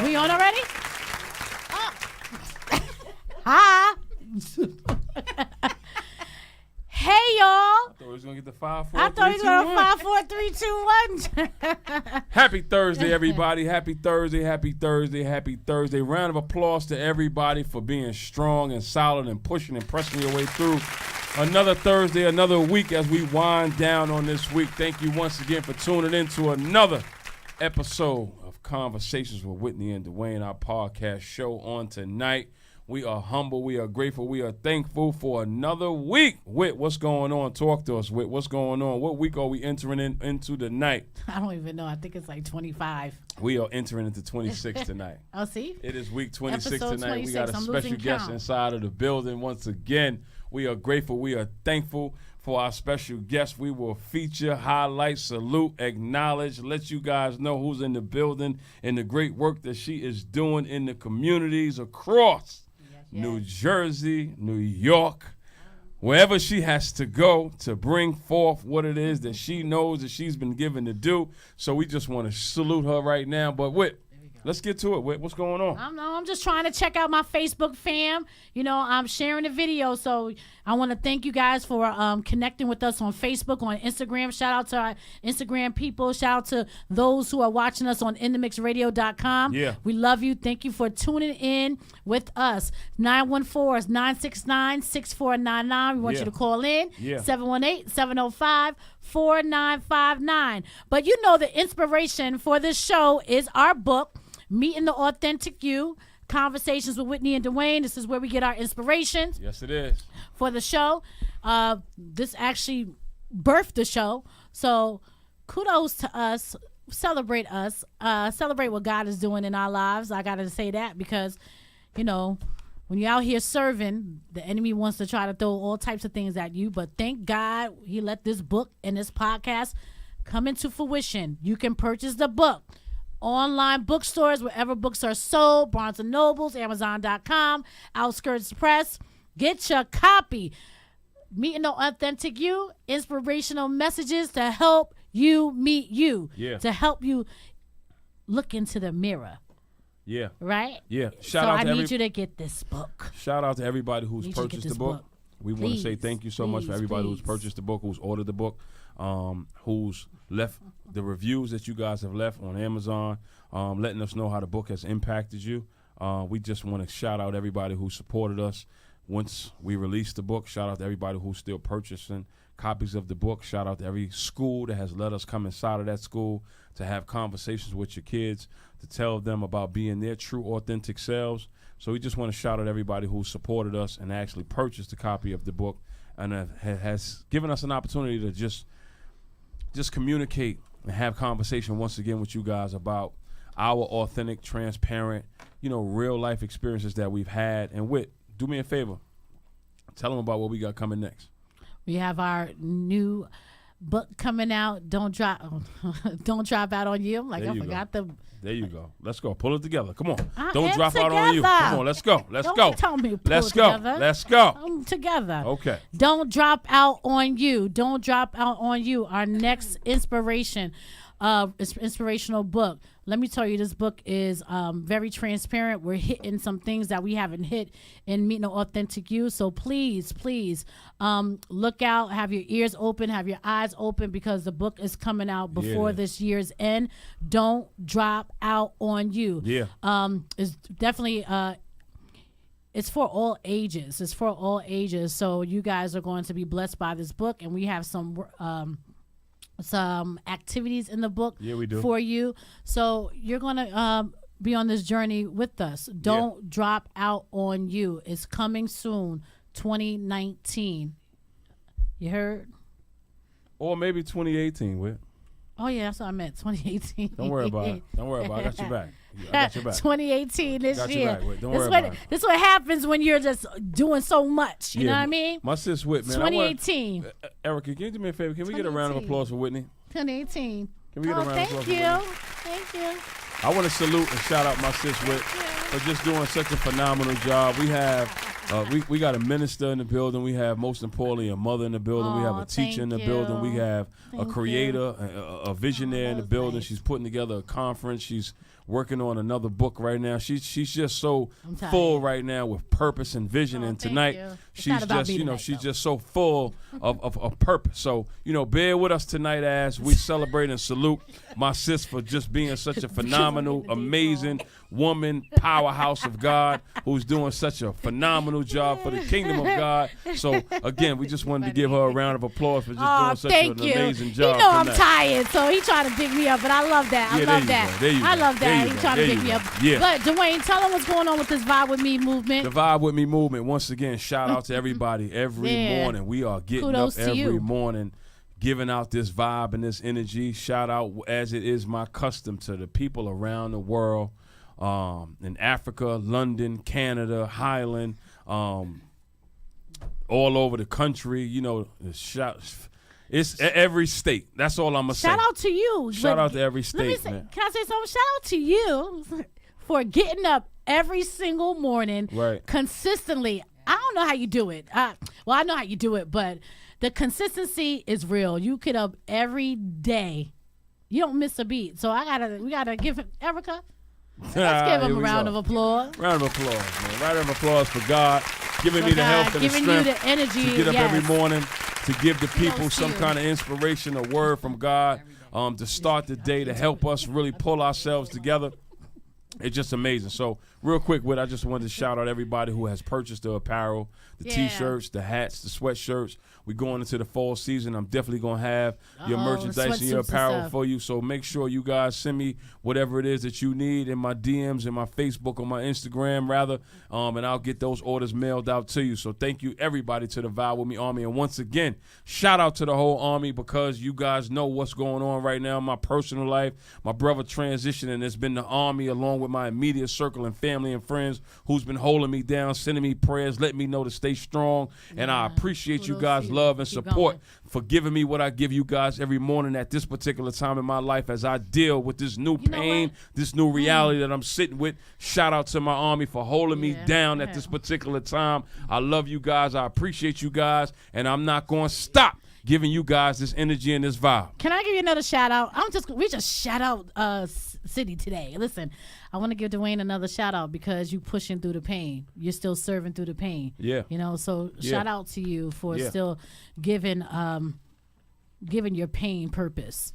We on already? Oh. Hi. Hey, y'all. I thought we was going to get the 5, 4, I thought he was going to 5, 4, 3, 2, 1. Happy Thursday, everybody. Happy Thursday, happy Thursday, happy Thursday. Round of applause to everybody for being strong and solid and pushing and pressing your way through another Thursday, another week as we wind down on this week. Thank you once again for tuning in to another episode of Conversations with Whitney and Dwayne, our podcast show on tonight. We are humble. We are grateful. We are thankful for another week. Whit, what's going on? Talk to us, Whit. What's going on? What week are we entering into tonight? I don't even know. I think it's like 25. We are entering into 26 tonight. Oh, see? It is week 26 Episode tonight. 26. We got a I'm special guest count. inside of the building. Once again, we are grateful. We are thankful for our special guest. We will feature, highlight, salute, acknowledge, let you guys know who's in the building and the great work that she is doing in the communities across New Jersey, New York, wherever she has to go to bring forth what it is that she knows that she's been given to do. So we just want to salute her right now. But Whit, let's get to it. Whit, what's going on? I'm just trying to check out my Facebook fam. You know, I'm sharing the video, so I want to thank you guys for connecting with us on Facebook, on Instagram. Shout out to our Instagram people. Shout out to those who are watching us on InTheMixRadio.com. Yeah. We love you. Thank you for tuning in with us. 914-969-6499. We want you to call in. 718-705-4959. But you know the inspiration for this show is our book, Meeting the Authentic You, Conversations with Whitney and Dwayne. This is where we get our inspirations. Yes, it is. For the show. This actually birthed the show. So kudos to us. Celebrate us. Celebrate what God is doing in our lives. I got to say that because, you know, when you're out here serving, the enemy wants to try to throw all types of things at you. But thank God he let this book and this podcast come into fruition. You can purchase the book. Online bookstores, wherever books are sold, Barnes & Nobles, Amazon.com, Outskirts Press. Get your copy. Meeting the Authentic You, inspirational messages to help you meet you. Yeah. To help you look into the mirror. Yeah. Right? Yeah. I need you to get this book. Shout out to everybody who's purchased the book. We want to say thank you so much for everybody who's purchased the book, who's ordered the book, who's left the reviews that you guys have left on Amazon, letting us know how the book has impacted you. We just want to shout out everybody who supported us once we released the book. Shout out to everybody who's still purchasing copies of the book. Shout out to every school that has let us come inside of that school to have conversations with your kids, to tell them about being their true, authentic selves. So we just want to shout out everybody who supported us and actually purchased a copy of the book and has given us an opportunity to just communicate and have conversation once again with you guys about our authentic, transparent, real life experiences that we've had. And do me a favor. Tell them about what we got coming next. We have our new book coming out. Don't drop out on you. Like I forgot the. There you go. Let's go. Pull it together. Come on. I Don't drop out on you. Come on. Let's go. Let's Don't go. Tell me to pull Let's it go. together. Let's go. I'm together. Okay. Don't drop out on you. Don't drop out on you. Our next inspirational book. Let me tell you, this book is very transparent. We're hitting some things that we haven't hit in Meeting the Authentic You. So please, look out. Have your ears open. Have your eyes open because the book is coming out before this year's end. Don't drop out on you. Yeah. It's definitely it's for all ages. It's for all ages. So you guys are going to be blessed by this book, and we have some activities in the book for you. So you're going to be on this journey with us. Don't drop out on you. It's coming soon, 2019. You heard? Or maybe 2018, Whit. Oh, yeah, that's what I meant, 2018. Don't worry about it. I got your back. I got your back. 2018 this year. Back, don't worry about it. This is what happens when you're just doing so much. You know what I mean? My sis Whit, man. 2018. Erica, can you do me a favor? Can we get a round of applause for Whitney? 2018. Can we get a round of applause for Whitney? Thank you. I want to salute and shout out my sis Whit for just doing such a phenomenal job. We have We got a minister in the building. We have, most importantly, a mother in the building. We have a teacher in the building. We have a creator, a visionary in the building. Nice. She's putting together a conference. She's working on another book right now. She's just so full right now with purpose and vision. And tonight she's just she's just so full of purpose. So bear with us tonight as we celebrate and salute my sis for just being such a phenomenal, amazing woman, powerhouse of God, who's doing such a phenomenal job for the kingdom of God. So again, we just wanted to give her a round of applause for just doing such an amazing job. I'm tired, so he trying to pick me up, but I love that. I love that. I love that. He trying to pick me up. Yeah. But Dwayne, tell them what's going on with this Vibe With Me movement. The Vibe With Me movement. Once again, shout out to everybody. Every morning we are getting Kudos up every morning, giving out this vibe and this energy. Shout out, as it is my custom, to the people around the world, in Africa, London, Canada, Highland, all over the country. It's every state. That's all I'm going to say. Shout out to you. Shout out to every state, man. Can I say something? Shout out to you for getting up every single morning consistently. I don't know how you do it. I know how you do it, but the consistency is real. You get up every day. You don't miss a beat. So we gotta give him, Erica. Let's give him a round of applause. Round of applause, man. Round of applause for God giving me the health and the strength, giving you the energy to get up every morning, to give the people some kind of inspiration, a word from God, to start the day, to help us really pull ourselves together. It's just amazing. So real quick, I just wanted to shout out everybody who has purchased the apparel, the T-shirts, the hats, the sweatshirts. We're going into the fall season. I'm definitely going to have your merchandise and your apparel for you. So make sure you guys send me whatever it is that you need in my DMs, in my Facebook, or my Instagram, rather, and I'll get those orders mailed out to you. So thank you, everybody, to the Vibe With Me Army. And once again, shout out to the whole Army, because you guys know what's going on right now in my personal life. My brother transitioned, and it's been the Army, along with my immediate circle and family and friends, who's been holding me down, sending me prayers, letting me know to stay strong. And I appreciate you guys' love and support for giving me what I give you guys every morning at this particular time in my life as I deal with this new pain, this new reality that I'm sitting with. Shout out to my Army for holding me down at this particular time. I love you guys. I appreciate you guys. And I'm not going to stop giving you guys this energy and this vibe. Can I give you another shout out? We just shout out City today. Listen, I want to give Dwayne another shout out because you pushing through the pain. You're still serving through the pain. Yeah. So shout out to you for still giving your pain purpose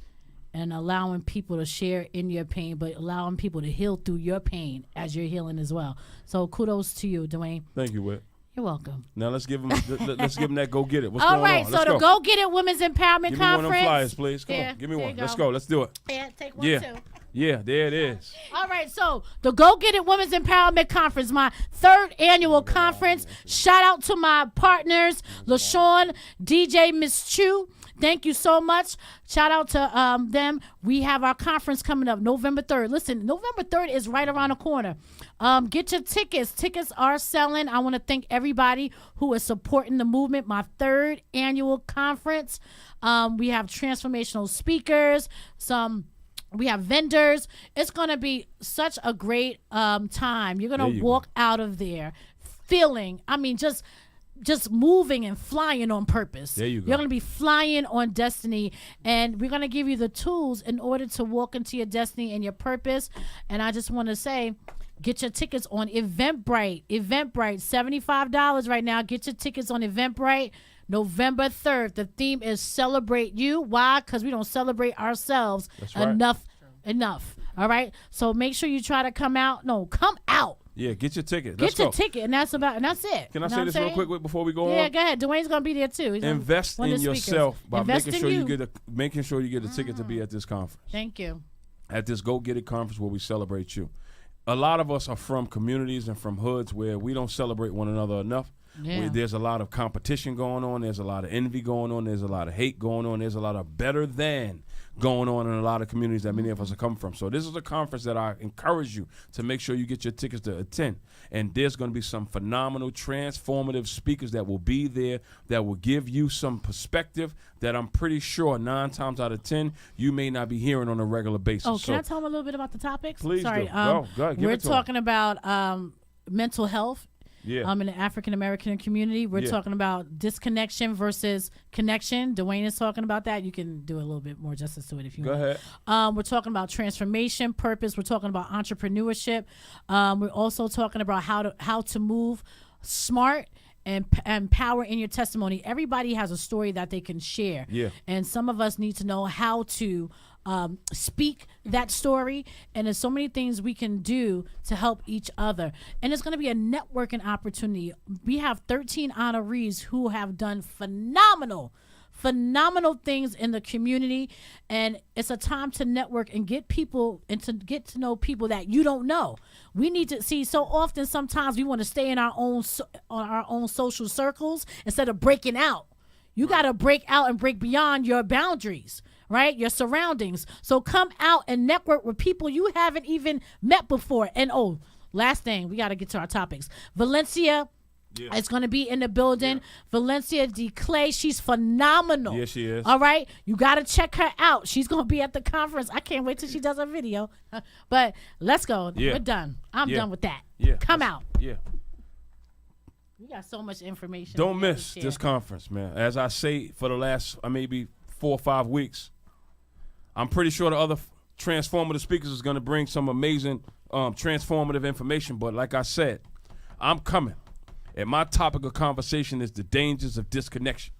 and allowing people to share in your pain, but allowing people to heal through your pain as you're healing as well. So kudos to you, Dwayne. Thank you, Whit. You're welcome. Now let's give them that go get it. What's all going right, on? So the go get it Women's Empowerment Conference. Give me one of them flyers, please. Come on, give me one. Let's go. Let's do it. Yeah, take one too. Yeah, there it is. All right, so the Go Get It Women's Empowerment Conference, my 3rd annual conference. Shout out to my partners, LaShawn, DJ Miss Chu. Thank you so much. Shout out to them. We have our conference coming up November 3rd. Listen, November 3rd is right around the corner. Get your tickets. Tickets are selling. I want to thank everybody who is supporting the movement. My 3rd annual conference. We have transformational speakers, we have vendors. It's going to be such a great time. You're going to walk out of there feeling, just moving and flying on purpose. There you go. You're going to be flying on destiny, and we're going to give you the tools in order to walk into your destiny and your purpose. And I just want to say, get your tickets on Eventbrite. Eventbrite, $75 right now. Get your tickets on Eventbrite. November 3rd. The theme is Celebrate You. Why? Because we don't celebrate ourselves enough. All right? So make sure you try to come out. No, come out. Yeah, get your ticket. Get your ticket, and that's it. Can I say this real quick before we go on? Yeah, go ahead. Dwayne's gonna be there too. Invest in yourself by making sure you get a ticket to be at this conference. Thank you. At this Go Get It conference where we celebrate you. A lot of us are from communities and from hoods where we don't celebrate one another enough. Yeah. Where there's a lot of competition going on. There's a lot of envy going on. There's a lot of hate going on. There's a lot of better than going on in a lot of communities that many of us have come from. So this is a conference that I encourage you to make sure you get your tickets to attend. And there's going to be some phenomenal, transformative speakers that will be there that will give you some perspective that I'm pretty sure 9 times out of 10 you may not be hearing on a regular basis. Oh, can I tell them a little bit about the topics? Please Sorry, do. Go. We're talking about mental health. in the African American community. We're talking about disconnection versus connection. Dwayne is talking about that. You can do a little bit more justice to it if you want. Go ahead. We're talking about transformation, purpose. We're talking about entrepreneurship. We're also talking about how to move smart and power in your testimony. Everybody has a story that they can share. Yeah. And some of us need to know how to speak that story. And there's so many things we can do to help each other. And it's going to be a networking opportunity. We have 13 honorees who have done phenomenal things in the community, and it's a time to network and get people and to get to know people that you don't know. We need to see, so often sometimes we want to stay in our own social circles instead of breaking out. You got to break out and break beyond your boundaries, right? Your surroundings. So come out and network with people you haven't even met before. And last thing, we got to get to our topics. Valencia is going to be in the building. Valencia D. Clay, she's phenomenal. Yes, she is. All right? You got to check her out. She's going to be at the conference. I can't wait till she does a video. But let's go. Yeah. We're done. I'm done with that. Yeah. Come out. Yeah. We got so much information. Don't miss this conference, man. As I say for the last maybe 4 or 5 weeks, I'm pretty sure the other transformative speakers is going to bring some amazing transformative information. But like I said, I'm coming. And my topic of conversation is the dangers of disconnection.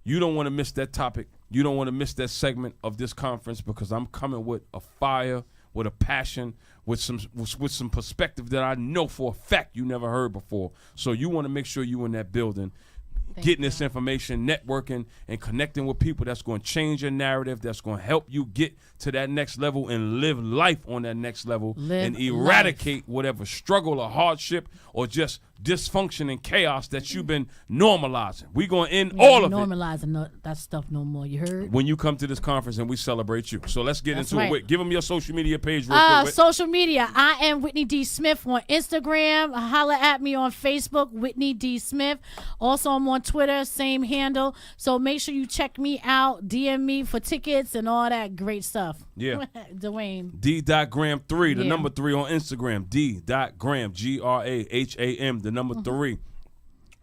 You don't want to miss that topic. You don't want to miss that segment of this conference because I'm coming with a fire, with a passion, with some perspective that I know for a fact you never heard before. So you want to make sure you in that building, getting this information, networking, and connecting with people that's going to change your narrative, that's going to help you get to that next level and live life on that next level and eradicate whatever struggle or hardship or just dysfunction and chaos that you've been normalizing. We're going to end all of it. Normalizing that stuff no more. You heard? When you come to this conference and we celebrate you. So let's get into it. Give them your social media page real quick. Social media. I am Whitney D. Smith on Instagram. Holla at me on Facebook, Whitney D. Smith. Also, I'm on Twitter, same handle. So make sure you check me out. DM me for tickets and all that great stuff. Yeah. Dwayne. D.Graham3, the number 3 on Instagram. D.Graham, Graham, the number 3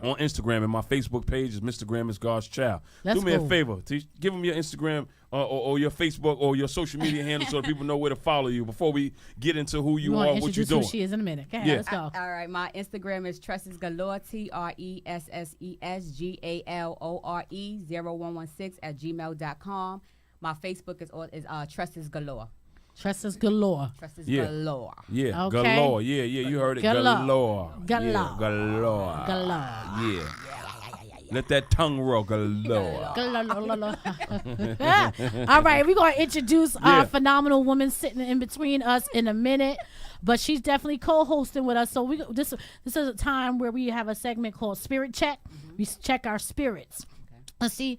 on Instagram. And my Facebook page is Mr. Graham is God's Child. Do me a favor. Give them your Instagram or your Facebook or your social media handle so that people know where to follow you before we get into who you are, what you're doing. Who she is in a minute. Okay, let's go. All right, my Instagram is Tresses Galore, TRESSESGALORE 0116 @gmail.com. My Facebook is Tresses Galore. Tresses Galore. Tresses Galore. Yeah, okay. Galore. Yeah, you heard it. Galore. Galore. Yeah, galore. Yeah. Let that tongue roll. Galore. All right, we're going to introduce our phenomenal woman sitting in between us in a minute. But she's definitely co-hosting with us. So this is a time where we have a segment called Spirit Check. Mm-hmm. We check our spirits. Okay. Let's see.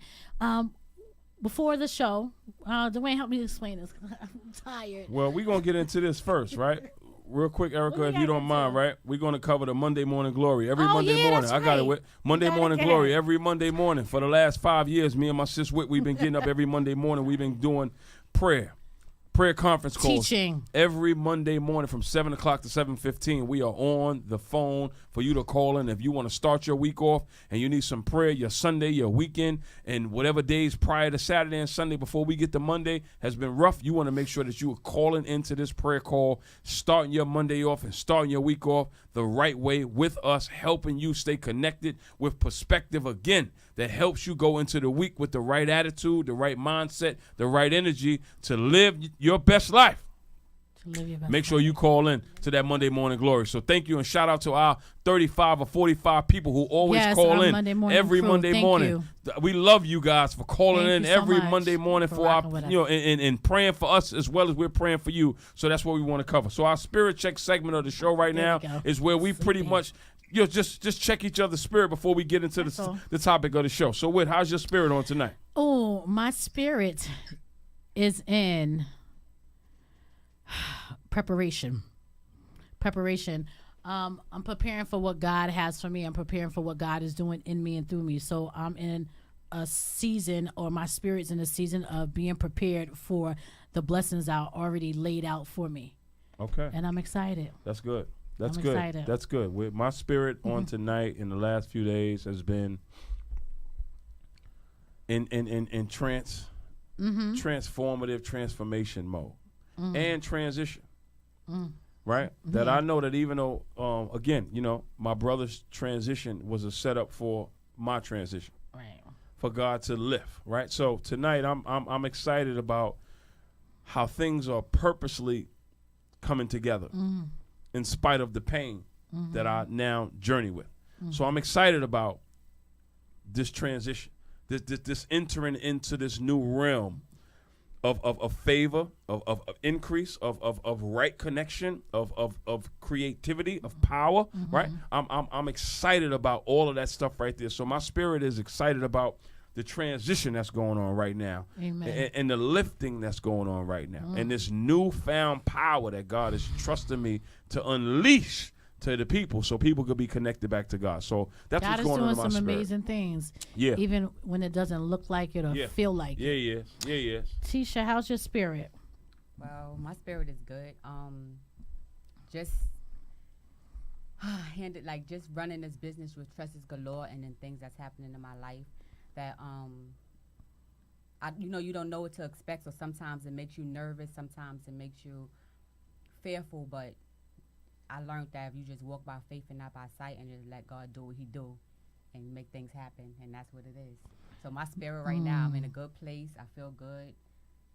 Before the show, Dwayne, help me explain this. I'm tired. Well, we're going to get into this first, right? Real quick, Erica, if you don't mind, right? We're going to cover the Monday Morning Glory every Monday morning. That's I got it with Monday Morning Glory every Monday morning. For the last 5 years, me and my sis Whit, we've been getting up every Monday morning. We've been doing prayer conference calls. Teaching. Every Monday morning from 7 o'clock to 7:15. We are on the phone for you to call in. If you want to start your week off and you need some prayer, your Sunday, your weekend, and whatever days prior to Saturday and Sunday before we get to Monday has been rough, you want to make sure that you are calling into this prayer call, starting your Monday off and starting your week off the right way with us, helping you stay connected with perspective again that helps you go into the week with the right attitude, the right mindset, the right energy to live your best life. Make sure you call in to that Monday Morning Glory. So thank you and shout out to our 35 or 45 people who always call in every Monday morning. We love you guys for calling in every Monday morning for our, and praying for us as well as we're praying for you. So that's what we want to cover. So our Spirit Check segment of the show right now is where we pretty much just check each other's spirit before we get into the topic of the show. So Whit, how's your spirit on tonight? Oh, my spirit is in preparation. I'm preparing for what God has for me. I'm preparing for what God is doing in me and through me. So I'm in a season, or my spirit's in a season of being prepared for the blessings that are already laid out for me. Okay. And I'm excited. That's good. That's I'm good. excited. That's good. With my spirit on tonight in the last few days has been in transformative transformation mode and transition. Right? That I know that even though again, my brother's transition was a setup for my transition. Right. For God to lift, right? So tonight I'm excited about how things are purposely coming together in spite of the pain that I now journey with. So I'm excited about this transition, this entering into this new realm of favor, of increase, of right connection, of creativity, of power, right? I'm excited about all of that stuff right there. So my spirit is excited about the transition that's going on right now. Amen. And the lifting that's going on right now. And this newfound power that God is trusting me to unleash to the people so people could be connected back to God. So that's God what's going on in my is doing some spirit. amazing things. Yeah. Even when it doesn't look like it or feel like it. Yeah. Tisha, how's your spirit? Well, my spirit is good. Just just running this business with Tresses Galore and then things that's happening in my life that you don't know what to expect. So sometimes it makes you nervous. Sometimes it makes you fearful. But I learned that if you just walk by faith and not by sight and just let God do what he do and make things happen, and that's what it is. So my spirit right now, I'm in a good place. I feel good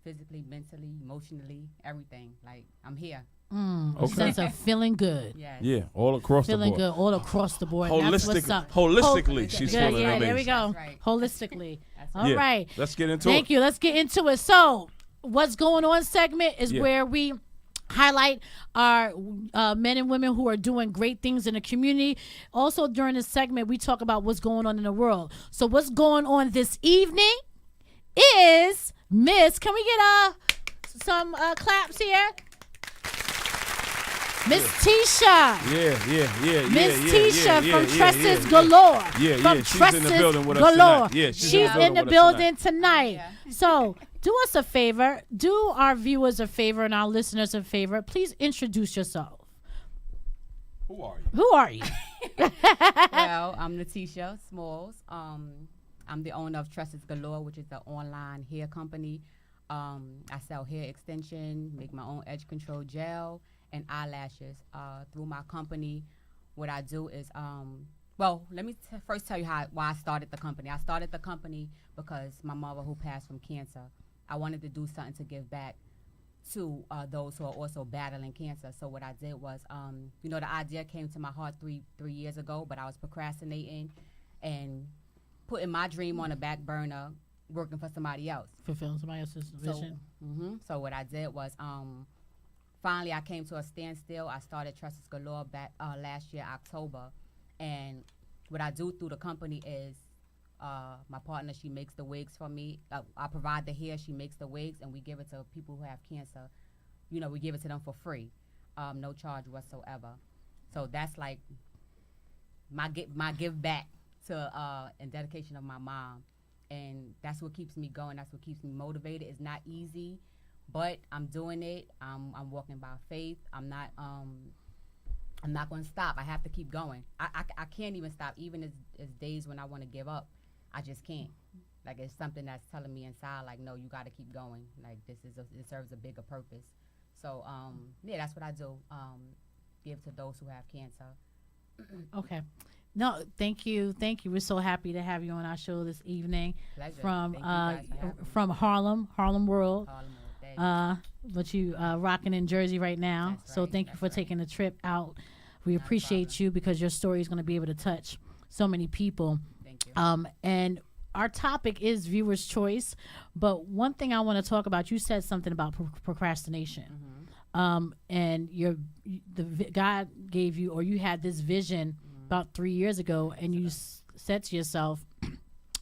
physically, mentally, emotionally, everything. Like, I'm here. Okay. Sense of feeling good. Yes. Yeah, all across Feeling the board. good all across the board. That's what's up. Holistically, she's Yeah, feeling amazing. there we go. That's right. Holistically. That's All right. Let's get into Thank it. you. Let's get into it. So, what's going on segment is where we highlight our men and women who are doing great things in the community. Also, during this segment, we talk about what's going on in the world. So, what's going on this evening is Miss. Can we get some claps here? Miss Nateishia. Yeah. Miss Nateishia from Tresses Galore. Galore. Yeah, she's in the building with us Galore. tonight. Yeah, she's in the building tonight. So, do us a favor. Do our viewers a favor and our listeners a favor. Please introduce yourself. Who are you? Well, I'm Nateishia Smalls. I'm the owner of Tresses Galore, which is the online hair company. I sell hair extension, make my own edge control gel, and eyelashes through my company. What I do is, let me first tell you why I started the company. I started the company because my mother, who passed from cancer, I wanted to do something to give back to those who are also battling cancer. So what I did was, the idea came to my heart three years ago, but I was procrastinating and putting my dream on the back burner, working for somebody else. Fulfilling somebody else's vision. So what I did was, finally I came to a standstill. I started Tresses Galore back last year, October. And what I do through the company is my partner, she makes the wigs for me. I provide the hair, she makes the wigs, and we give it to people who have cancer. We give it to them for free, no charge whatsoever. So that's like my give back to in dedication of my mom. And that's what keeps me going. That's what keeps me motivated. It's not easy, but I'm doing it. I'm walking by faith. I'm not going to stop. I have to keep going. I can't even stop. Even as days when I want to give up, I just can't. Like, it's something that's telling me inside, like, no, you got to keep going. Like, it serves a bigger purpose. So, that's what I do. Give to those who have cancer. Okay. No, thank you. We're so happy to have you on our show this evening. Pleasure. From Harlem World. Harlem World. But you rocking in Jersey right now. That's so right, thank you for taking the trip out. We appreciate you because your story is going to be able to touch so many people. Thank you. And our topic is viewer's choice. But one thing I want to talk about, you said something about procrastination. And God gave you, or you had this vision about 3 years ago, and you said to yourself,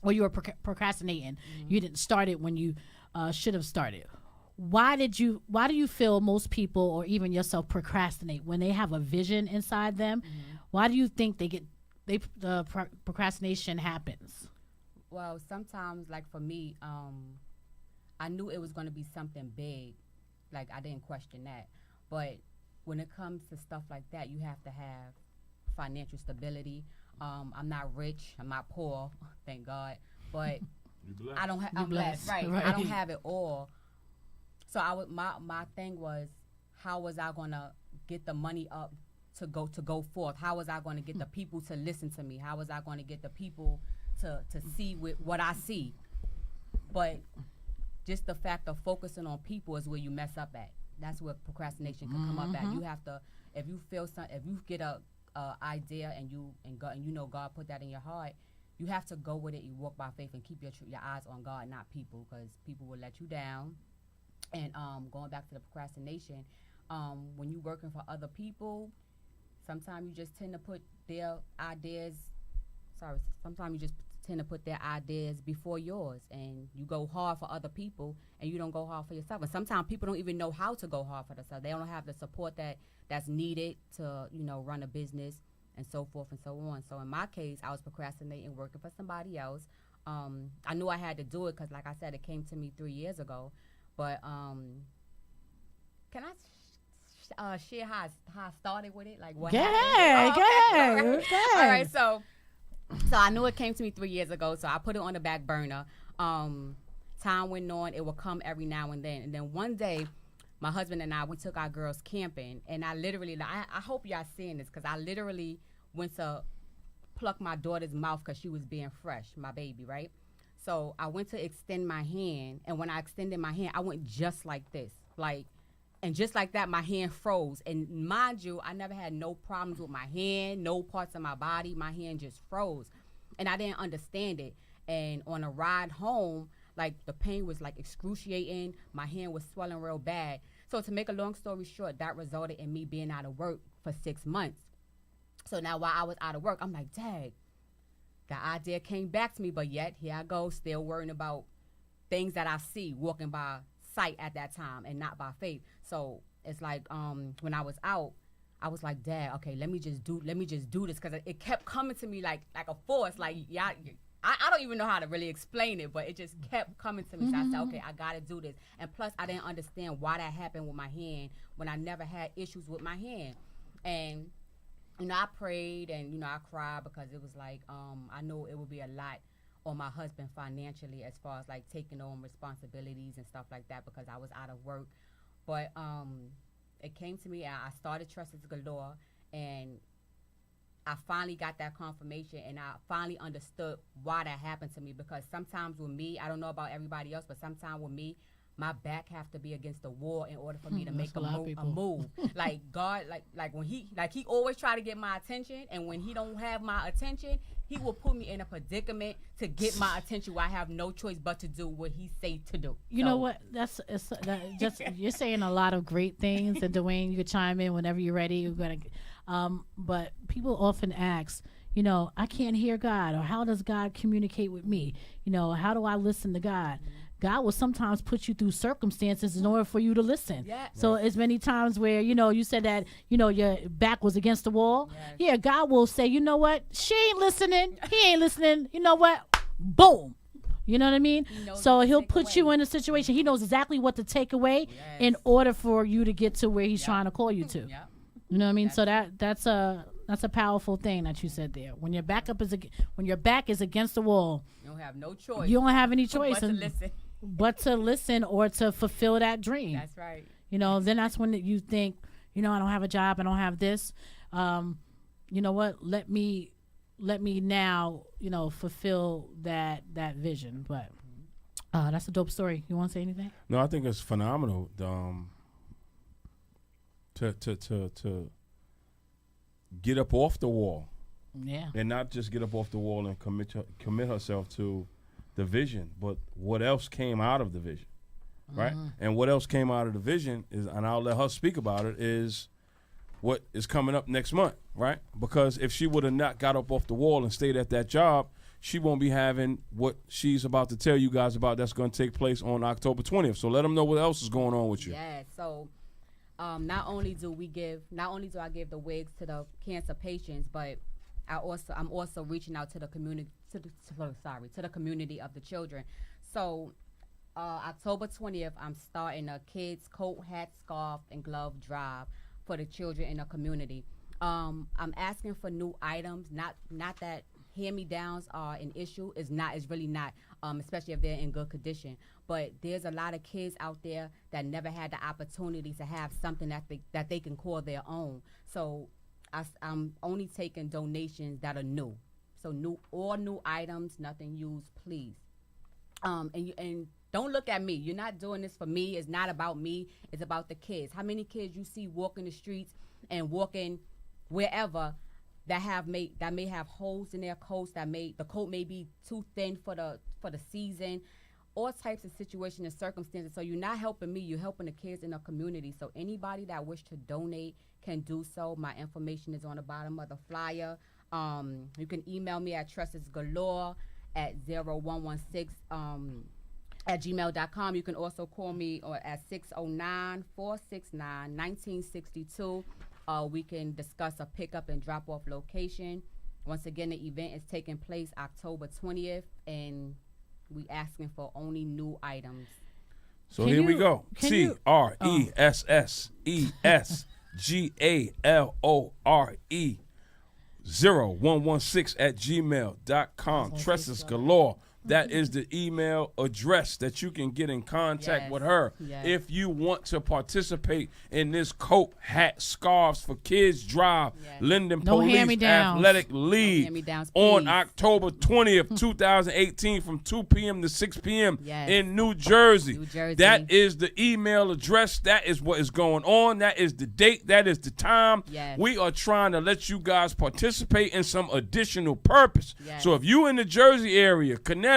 well, you were procrastinating. You didn't start it when you should have started. Why do you feel most people, or even yourself, procrastinate when they have a vision inside them? Why do you think the procrastination happens? Well, sometimes, like for me, I knew it was going to be something big. Like, I didn't question that. But when it comes to stuff like that, you have to have financial stability. I'm not rich. I'm not poor, thank God. But I don't have. I'm blessed, right? I don't have it all. So my thing was, how was I gonna get the money up to go forth? How was I gonna get the people to listen to me? How was I gonna get the people to see what I see? But just the fact of focusing on people is where you mess up at. That's where procrastination can come up at. You have to, if you get a idea and you know God put that in your heart, you have to go with it. You walk by faith and keep your eyes on God, not people, because people will let you down. And going back to the procrastination, when you're working for other people, sometimes you just tend to put their ideas. Sometimes you just tend to put their ideas before yours, and you go hard for other people, and you don't go hard for yourself. And sometimes people don't even know how to go hard for themselves. They don't have the support that's needed to, run a business and so forth and so on. So in my case, I was procrastinating, working for somebody else. I knew I had to do it because, like I said, it came to me 3 years ago. But can I share how I started with it? Like what happened? All right. So I knew it came to me 3 years ago, so I put it on the back burner. Time went on. It would come every now and then. And then one day, my husband and we took our girls camping. And I literally, I hope y'all seeing this, because I literally went to pluck my daughter's mouth because she was being fresh, my baby, right? So I went to extend my hand. And when I extended my hand, I went just like this. And just like that, my hand froze. And mind you, I never had no problems with my hand, no parts of my body. My hand just froze. And I didn't understand it. And on a ride home, the pain was excruciating. My hand was swelling real bad. So to make a long story short, that resulted in me being out of work for 6 months. So now while I was out of work, I'm like, dang, the idea came back to me. But yet, here I go, still worrying about things that I see walking by sight at that time and not by faith. So it's like when I was out, I was like, Dad, okay, let me just do this, because it kept coming to me like a force. I don't even know how to really explain it, but it just kept coming to me. So I said, okay, I gotta do this. And plus, I didn't understand why that happened with my hand when I never had issues with my hand. And I prayed and I cried, because it was like I know it would be a lot on my husband financially, as far as taking on responsibilities and stuff like that, because I was out of work. But it came to me, and I started Trusted Galore, and I finally got that confirmation, and I finally understood why that happened to me. Because sometimes with me, I don't know about everybody else, but sometimes with me, my back have to be against the wall in order for me to make a move. Like God, when he always try to get my attention, and when he don't have my attention, he will put me in a predicament to get my attention where I have no choice but to do what he say to do. You know what? You're saying a lot of great things, and Dwayne, you can chime in whenever you're ready. You're gonna, but people often ask, I can't hear God, or how does God communicate with me? How do I listen to God? God will sometimes put you through circumstances in order for you to listen. Yeah. So as many times where, you said that, your back was against the wall. Yes. Yeah, God will say, you know what? She ain't listening. He ain't listening. You know what? Boom. You know what I mean? So he'll put you in a situation. He knows exactly what to take away in order for you to get to where he's trying to call you to. Yep. You know what I mean? So that's a powerful thing that you said there. When your back is against the wall, you don't have no choice. You don't have any choice. But to listen. But to listen or to fulfill that dream. That's right. Then that's when you think, I don't have a job, I don't have this. You know what? Let me now, fulfill that vision. But that's a dope story. You want to say anything? No, I think it's phenomenal. To get up off the wall. Yeah. And not just get up off the wall and commit herself to the vision, but what else came out of the vision, right? And what else came out of the vision is, and I'll let her speak about it, is what is coming up next month, right? Because if she would have not got up off the wall and stayed at that job, she won't be having what she's about to tell you guys about. That's going to take place on October 20th. So let them know what else is going on with you. Yeah. So not only do I give the wigs to the cancer patients, but I'm also reaching out to the community, to the community of the children. So October 20th, I'm starting a kids coat, hat, scarf, and glove drive. for the children in the community. I'm asking for new items, not that hand-me-downs are an issue. It's really not, especially if they're in good condition. But there's a lot of kids out there that never had the opportunity to have something that they can call their own. So I'm only taking donations that are new. So all new items, nothing used, please. And don't look at me. You're not doing this for me. It's not about me. It's about the kids. How many kids you see walking the streets and walking wherever that may have holes in their coats, the coat may be too thin for the season, all types of situations and circumstances. So you're not helping me. You're helping the kids in the community. So anybody that wish to donate can do so. My information is on the bottom of the flyer. You can email me at trustsgalore at 0116 at gmail.com. You can also call me at 609-469-1962. We can discuss a pickup and drop-off location. Once again, the event is taking place October 20th, and we asking for only new items. So here we go. TRESSESGALORE 0116 at gmail.com. Tresses Galore. That is the email address that you can get in contact with her. Yes. If you want to participate in this coat, hat, scarves for Kids Drive, Linden Police Athletic League on October 20th, 2018 from 2 p.m. to 6 p.m. in New Jersey. That is the email address. That is what is going on. That is the date. That is the time. We are trying to let you guys participate in some additional purpose. So if you in the Jersey area, Connecticut,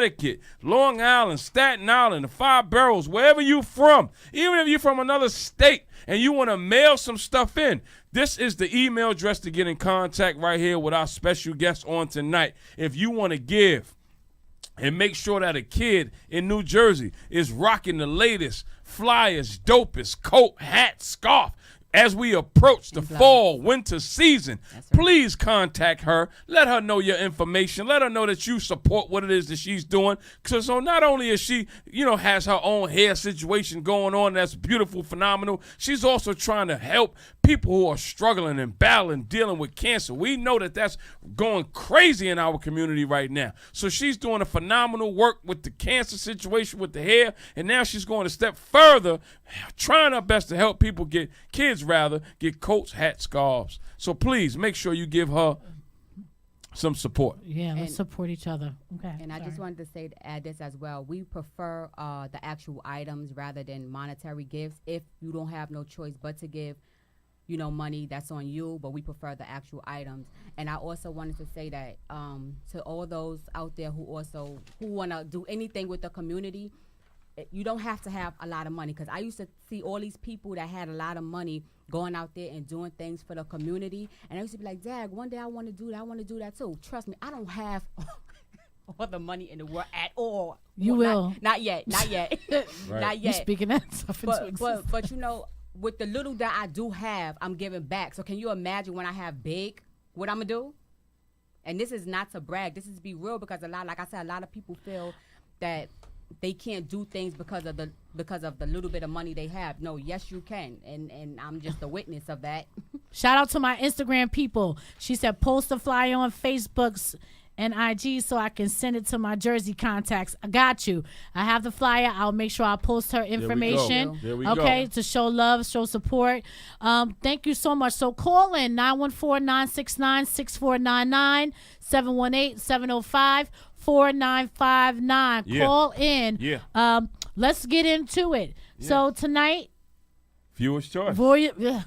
Long Island, Staten Island, the Five Boroughs, wherever you from, even if you're from another state and you want to mail some stuff in, this is the email address to get in contact right here with our special guest on tonight. If you want to give and make sure that a kid in New Jersey is rocking the latest, flyest, dopest coat, hat, scarf, as we approach the fall, winter season, please contact her. Let her know your information. Let her know that you support what it is that she's doing. So not only is she, has her own hair situation going on that's beautiful, phenomenal, she's also trying to help people who are struggling and battling, dealing with cancer. We know that that's going crazy in our community right now. So she's doing a phenomenal work with the cancer situation with the hair, and now she's going a step further, trying her best to help people get coats, hats, scarves. So please make sure you give her some support. Yeah, let's support each other. Okay. And I just wanted to add this as well. We prefer the actual items rather than monetary gifts. If you don't have no choice but to give, money, that's on you, but we prefer the actual items. And I also wanted to say that to all those out there who want to do anything with the community, you don't have to have a lot of money, because I used to see all these people that had a lot of money going out there and doing things for the community, and I used to be like, Dag, one day I want to do that too. Trust me, I don't have all the money in the world at all. You will. Not yet. Right. Not yet. You're speaking that stuff into existence. But with the little that I do have, I'm giving back. So can you imagine when I have big, what I'm gonna do? And this is not to brag. This is to be real, because a lot of people feel that they can't do things because of the little bit of money they have. No, yes you can, and I'm just a witness of that. Shout out to my Instagram people. She said post a flyer on Facebook's and IG so I can send it to my Jersey contacts. I got you. I have the flyer. I'll make sure I post her information. There we go. To show love, show support. Thank you so much. So call in 914-969-6499, 718-705-4959. Call in. Yeah. Let's get into it. Yeah. So tonight, Viewer's choice. Viewer's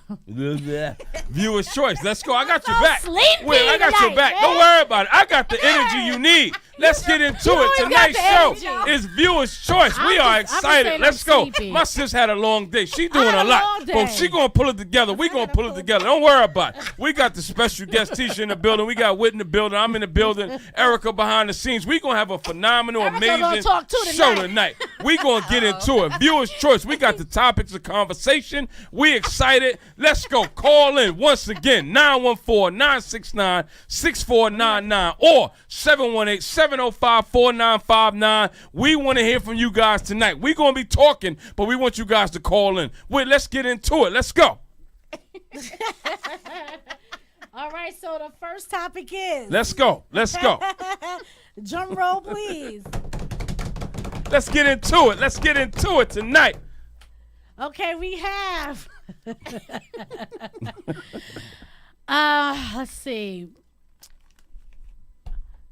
choice. Let's go. I got your back. Wait, I got your back. Don't worry about it. I got the energy you need. Let's get into it. Tonight's show is Viewer's Choice. We are excited. Let's go. My sis had a long day. She doing a lot. But she going to pull it together. We going to pull it together. Don't worry about it. We got the special guest Tisha in the building. We got Whit in the building. I'm in the building. Erica behind the scenes. We going to have a phenomenal, amazing show tonight. We going to get into it. Viewer's Choice. We got the topics of conversation. We excited. Let's go. Call in once again. 914-969-6499 or 718-705-4959. We want to hear from you guys tonight. We're going to be talking, but we want you guys to call in. Wait, let's get into it. Let's go. All right, so the first topic is. Let's go. Drum roll, please. Let's get into it tonight. Okay, we have. Let's see.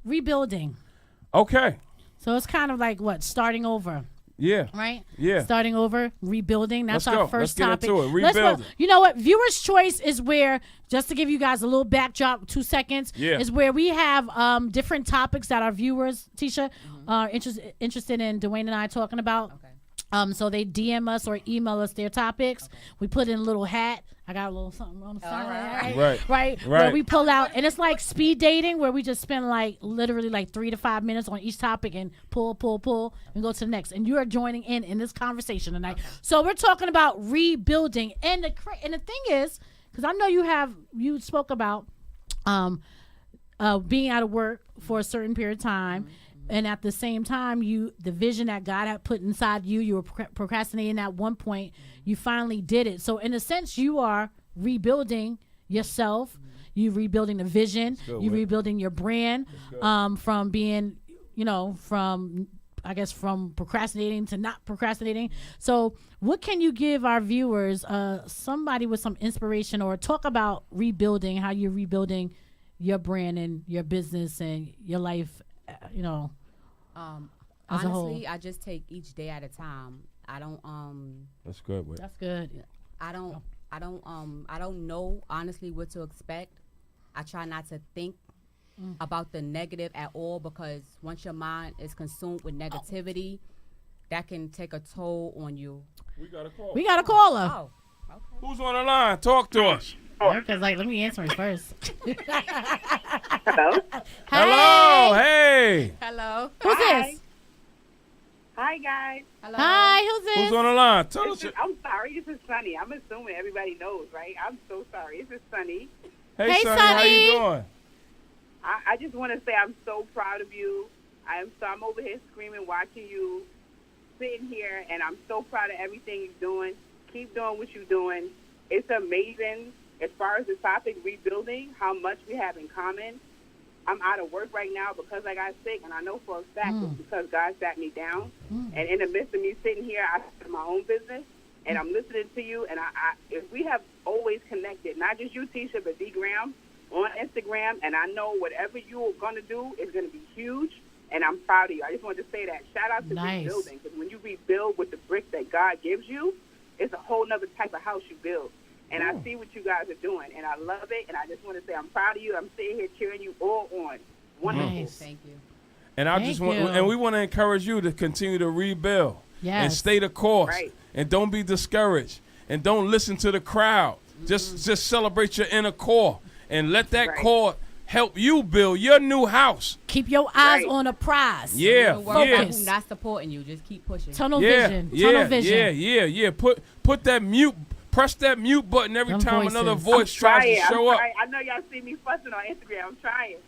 Rebuilding. Okay. So it's kind of like what? Starting over. Yeah. Right? Yeah. Starting over, rebuilding. That's our first topic. Let's get into it. Rebuilding. You know what? Viewer's choice is where, just to give you guys a little backdrop, 2 seconds, is where we have different topics that our viewers, Tisha, are interested in Dwayne and I talking about. Okay. So they DM us or email us their topics. Okay. We put in a little hat. I got a little something on the side. Right. Where we pull out, and it's like speed dating, where we just spend like literally like 3 to 5 minutes on each topic and pull, and go to the next. And you are joining in this conversation tonight. Okay. So we're talking about rebuilding, and the thing is, because I know you spoke about being out of work for a certain period of time. Mm-hmm. And at the same time, the vision that God had put inside you were procrastinating at one point. You finally did it. So in a sense, you are rebuilding yourself. You rebuilding the vision. You rebuilding your brand from being, from procrastinating to not procrastinating. So what can you give our viewers, somebody with some inspiration, or talk about rebuilding, how you're rebuilding your brand and your business and your life, honestly, I just take each day at a time. I don't That's good. Wait. That's good. I don't know honestly what to expect. I try not to think about the negative at all, because once your mind is consumed with negativity, that can take a toll on you. We got a caller. Oh, okay. Who's on the line? Talk to us. Because let me answer it first. Hello? Hello. Hey. Hello. Who's this? Hi, guys. Hello. Hi, who's this? Who's on the line? Tell us. I'm sorry, this is Sunny. I'm assuming everybody knows, right? I'm so sorry. This is Sunny. Hey, Sonny, how you doing? I just want to say I'm so proud of you. I'm over here screaming, watching you, sitting here, and I'm so proud of everything you're doing. Keep doing what you're doing. It's amazing. As far as the topic, rebuilding, how much we have in common. I'm out of work right now because I got sick, and I know for a fact it's because God sat me down. And in the midst of me sitting here, I started my own business, and I'm listening to you. And if we have always connected, not just you, Tisha, but D. Graham on Instagram, and I know whatever you're going to do is going to be huge, and I'm proud of you. I just wanted to say that. Shout out to rebuilding, because when you rebuild with the bricks that God gives you, it's a whole nother type of house you build. And I see what you guys are doing, and I love it. And I just want to say I'm proud of you. I'm sitting here cheering you all on. Wonderful. Nice. Thank you. And we want to encourage you to continue to rebuild and stay the course, and don't be discouraged, and don't listen to the crowd. Just celebrate your inner core, and let that core help you build your new house. Keep your eyes on the prize. Yeah, who's not supporting you. Just keep pushing. Tunnel vision. Yeah. Put that mute. Press that mute button every time another voice tries to show up. I know y'all see me fussing on Instagram. I'm trying.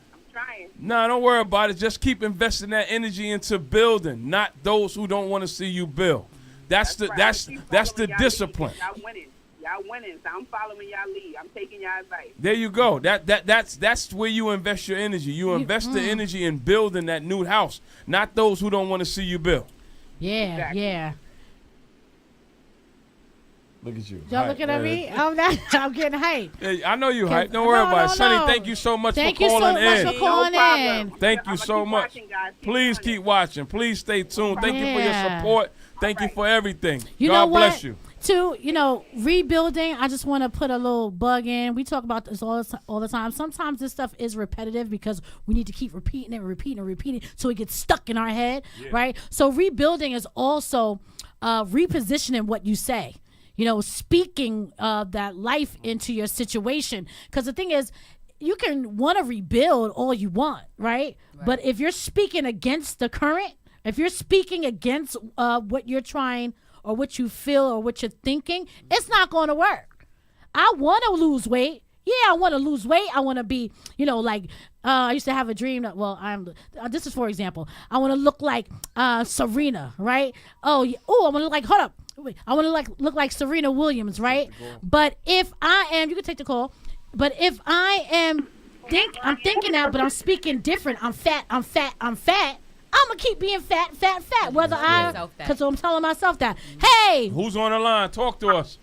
Nah, don't worry about it. Just keep investing that energy into building, not those who don't want to see you build. That's the discipline. Y'all winning. So I'm following y'all lead. I'm taking y'all advice. There you go. That's where you invest your energy. You invest the energy in building that new house, not those who don't want to see you build. Yeah, exactly. Yeah. Look at you. Y'all looking at me? I'm getting hyped. Hey, I know you hyped. Don't worry about it. Sonny, thank you so much for calling in. Thank you so much for calling in. Thank you so much. Please keep watching. Please stay tuned. Thank you for your support. Thank you for everything. God bless you. Rebuilding, I just want to put a little bug in. We talk about this all the time. Sometimes this stuff is repetitive because we need to keep repeating it so it gets stuck in our head, right? So rebuilding is also repositioning what you say. Speaking that life into your situation. Because the thing is, you can want to rebuild all you want, right? But if you're speaking against the current, if you're speaking against what you're trying or what you feel or what you're thinking, it's not going to work. I want to lose weight. Yeah, I want to lose weight. I want to be, I used to have a dream that, this is for example, I want to look like Serena, right? I want to look like, hold up. I want to look like Serena Williams, right? But if I am, you can take the call. But if I am, I'm thinking out, but I'm speaking different. I'm fat. I'm gonna keep being fat. Whether because I'm telling myself that. Hey, who's on the line? Talk to us.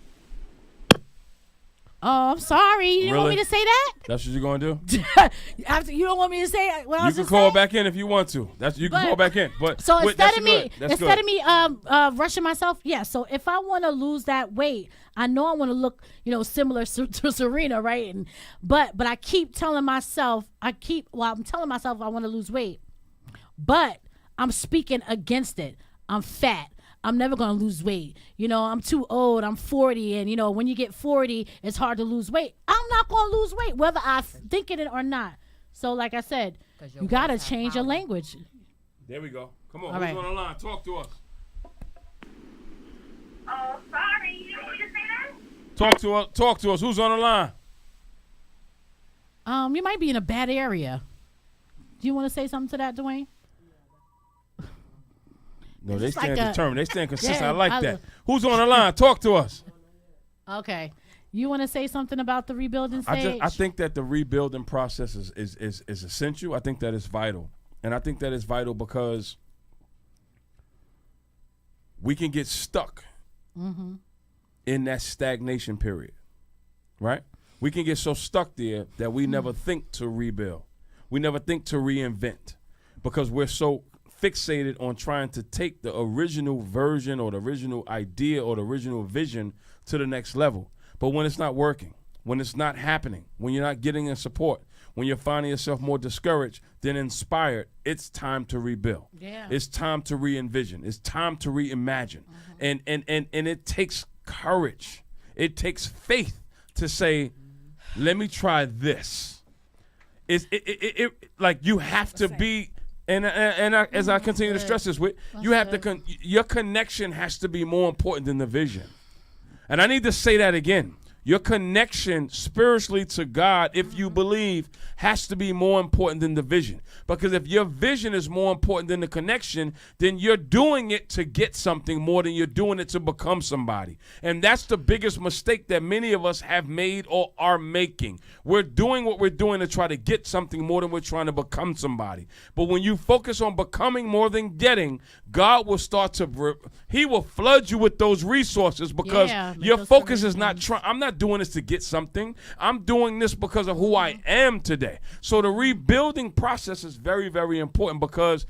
Oh, I'm sorry. You didn't want me to say that? That's what you're going to do? You don't want me to say what I was You can call back in if you want to. You can call back in. But so instead of me rushing myself, So if I want to lose that weight, I know I want to look, similar to Serena, right? But I keep telling myself, I'm telling myself I want to lose weight. But I'm speaking against it. I'm fat. I'm never going to lose weight. I'm too old. I'm 40. And, when you get 40, it's hard to lose weight. I'm not going to lose weight, whether I'm thinking it or not. So, like I said, you got to change your language. There we go. Come on. All Who's on the line? Talk to us. Oh, sorry. You want me to say that? Talk to us. Who's on the line? You might be in a bad area. Do you want to say something to that, Dwayne? No, they stand determined. They stand consistent. I like that. Who's on the line? Talk to us. Okay. You want to say something about the rebuilding stage? I think that the rebuilding process is essential. I think that it's vital. And I think that it's vital because we can get stuck in that stagnation period, right? We can get so stuck there that we never think to rebuild. We never think to reinvent because we're so fixated on trying to take the original version or the original idea or the original vision to the next level. But when it's not working, when it's not happening, when you're not getting in support, when you're finding yourself more discouraged than inspired, it's time to rebuild. Yeah. It's time to re-envision. It's time to reimagine. And it takes courage. It takes faith to say, let me try this. It like you have to be. And as I continue to stress this, you have to your connection has to be more important than the vision. And I need to say that again. Your connection spiritually to God, if you believe, has to be more important than the vision. Because if your vision is more important than the connection, then you're doing it to get something more than you're doing it to become somebody. And that's the biggest mistake that many of us have made or are making. We're doing what we're doing to try to get something more than we're trying to become somebody. But when you focus on becoming more than getting, God will start to, he will flood you with those resources because your focus is not trying. I'm not doing this to get something. I'm doing this because of who I am today. So the rebuilding process is very, very important because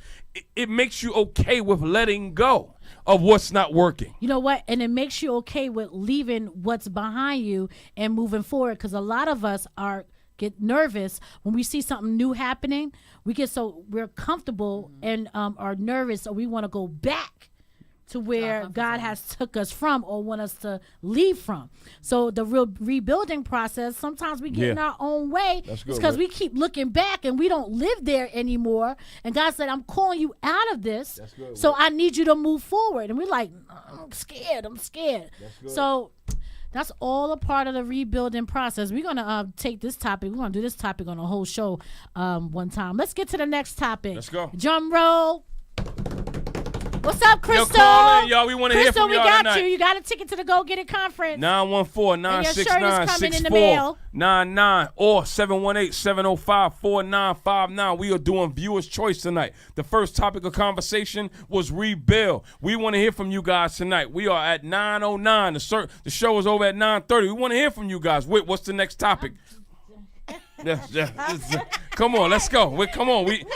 it makes you okay with letting go of what's not working. You know what? And it makes you okay with leaving what's behind you and moving forward because a lot of us get nervous when we see something new happening. We're comfortable and are nervous, so we want to go back to where God has took us from or want us to leave from. So the real rebuilding process, sometimes we get in our own way because we keep looking back and we don't live there anymore. And God said, I'm calling you out of this, so I need you to move forward. And we're like, I'm scared. So that's all a part of the rebuilding process. We're going to take this topic. We're going to do this topic on a whole show one time. Let's get to the next topic. Let's go. Drum roll. What's up, Crystal? Yo, call in, y'all. We want to hear from y'all tonight. tonight. You. You got a ticket to the Go Get It conference. 914-969-6499 or 718-705-4959. We are doing Viewer's Choice tonight. The first topic of conversation was rebuild. We want to hear from you guys tonight. We are at 9:09. The show is over at 9:30. We want to hear from you guys. Wait, what's the next topic? Come on, let's go. Come on. We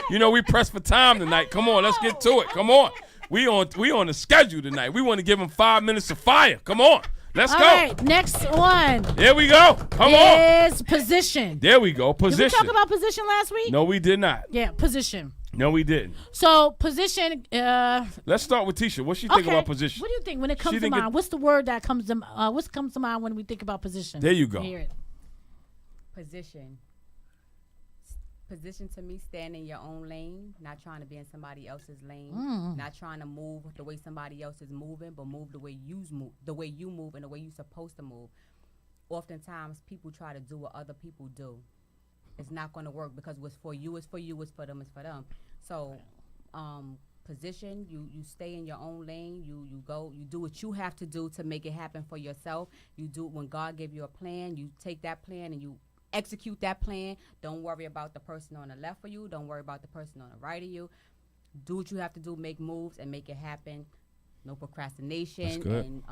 press for time tonight. Come on, let's get to it. Come on. We on the schedule tonight. We want to give them 5 minutes of fire. Come on. Let's go. All right, next one. There we go. Come on. Is position. There we go. Position. Did we talk about position last week? No, we did not. Yeah, position. No, we didn't. So position. Let's start with Tisha. What she think about position? What do you think when it comes to mind? What's the word that comes to? What comes to mind when we think about position? There you go. Hear it. Position to me, stand in your own lane, not trying to be in somebody else's lane, not trying to move the way somebody else is moving, but move the way you move, and the way you're supposed to move. Oftentimes, people try to do what other people do. It's not going to work because what's for you is for you, what's for them is for them. So, position. You stay in your own lane. You go. You do what you have to do to make it happen for yourself. You do when God gave you a plan. You take that plan and you execute that plan. Don't worry about the person on the left of you. Don't worry about the person on the right of you. Do what you have to do. Make moves and make it happen. No procrastination, and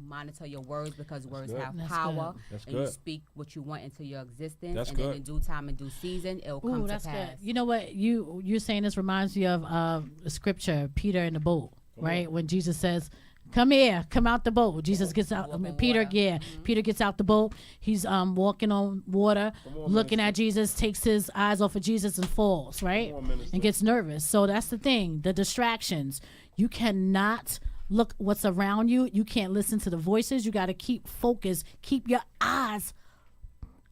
monitor your words because words have power. That's and good. you speak what you want into your existence, That's and good. then in due time and due season, it'll come to that's pass. good. You know what you're saying? This reminds me of the scripture, Peter in the boat, right? When Jesus says, "Come here, come out the boat." Jesus gets out. Peter, Peter gets out the boat. He's walking on water, looking at Jesus, takes his eyes off of Jesus and falls, right? And gets nervous. So that's the thing. The distractions. You cannot look what's around you. You can't listen to the voices. You got to keep focused. Keep your eyes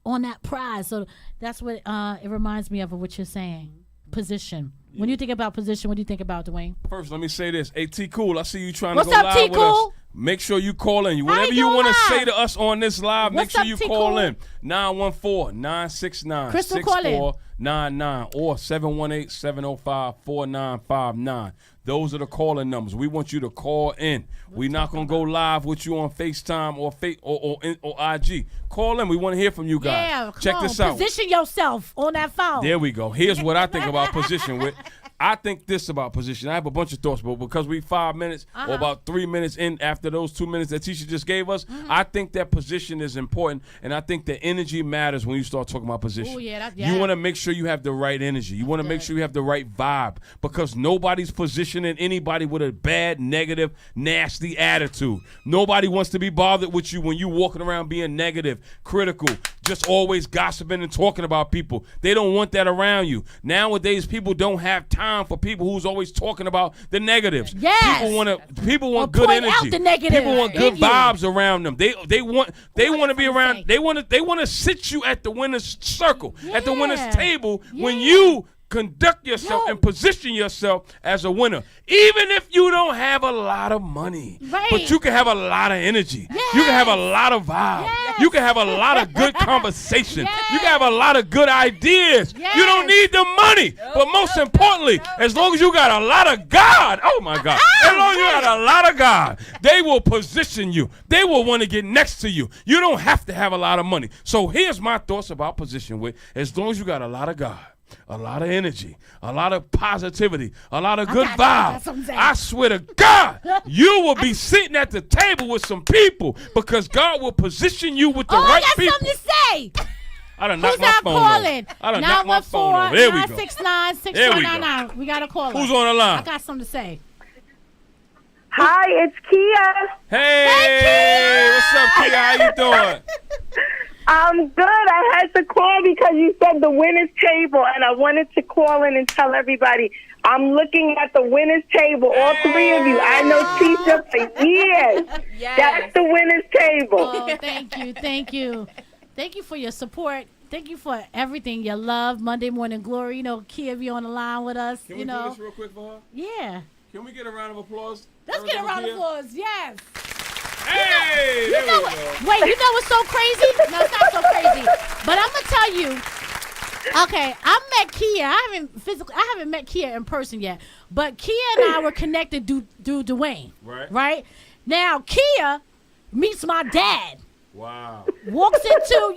on that prize. So that's what it reminds me of what you're saying. Position. Yeah. When you think about position, what do you think about, Dwayne? First, let me say this. Hey, T Cool, I see you trying What's to go up, live T with Cool? us. Make sure you call in. Whatever you want to say to us on this live, make sure you call in. 914-969-6499 or 718-705-4959. Those are the calling numbers. We want you to call in. We're not going to go live with you on FaceTime or IG. Call in. We want to hear from you guys. Yeah, Check this out. Position yourself on that phone. There we go. Here's what I think about position with. I think this about position. I have a bunch of thoughts, but because we 5 minutes or about 3 minutes in after those 2 minutes that Tisha just gave us, I think that position is important, and I think the energy matters when you start talking about position. Ooh, yeah. You want to make sure you have the right energy. You want to make sure you have the right vibe because nobody's positioning anybody with a bad, negative, nasty attitude. Nobody wants to be bothered with you when you walking around being negative, critical, just always gossiping and talking about people. They don't want that around you. Nowadays, people don't have time for people who's always talking about the negatives. Yes. People want Or good point energy. out the negative People want good in you. vibes around them. They want to be around. They want to sit you at the winner's circle, at the winner's table when you conduct yourself and position yourself as a winner. Even if you don't have a lot of money, but you can have a lot of energy. Yes. You can have a lot of vibe. Yes. You can have a lot of good conversation. Yes. You can have a lot of good ideas. Yes. You don't need the money. But most importantly, as long as you got a lot of God, oh my God, as long as you got a lot of God, they will position you. They will want to get next to you. You don't have to have a lot of money. So here's my thoughts about position with as long as you got a lot of God, a lot of energy, a lot of positivity, a lot of good vibes. I swear to God, you will be sitting at the table with some people because God will position you with the right people. I got something to say. I done knocked Who's my that phone calling? over. I done knocked my phone over. There we go. 969-6499. We got a caller. Who's on the line? I got something to say. Hi, it's Kia. Hey, what's up, Kia? How you doing? I'm good. I had to call because you said the winner's table, and I wanted to call in and tell everybody I'm looking at the winner's table, all three of you. I know Tisha for years. Yes. That's the winner's table. Oh, thank you. Thank you for your support. Thank you for everything, your love, Monday Morning Glory. You know, Kia be on the line with us. Can we do this real quick for her? Yeah. Can we get a round of applause? Let's get a round of applause. Yes. Hey, you know what? Wait, you know what's so crazy? No, it's not so crazy. But I'm gonna tell you. Okay, I met Kia. I haven't met Kia in person yet. But Kia and I were connected through Dwayne. Right. Now Kia meets my dad. Wow. Walks into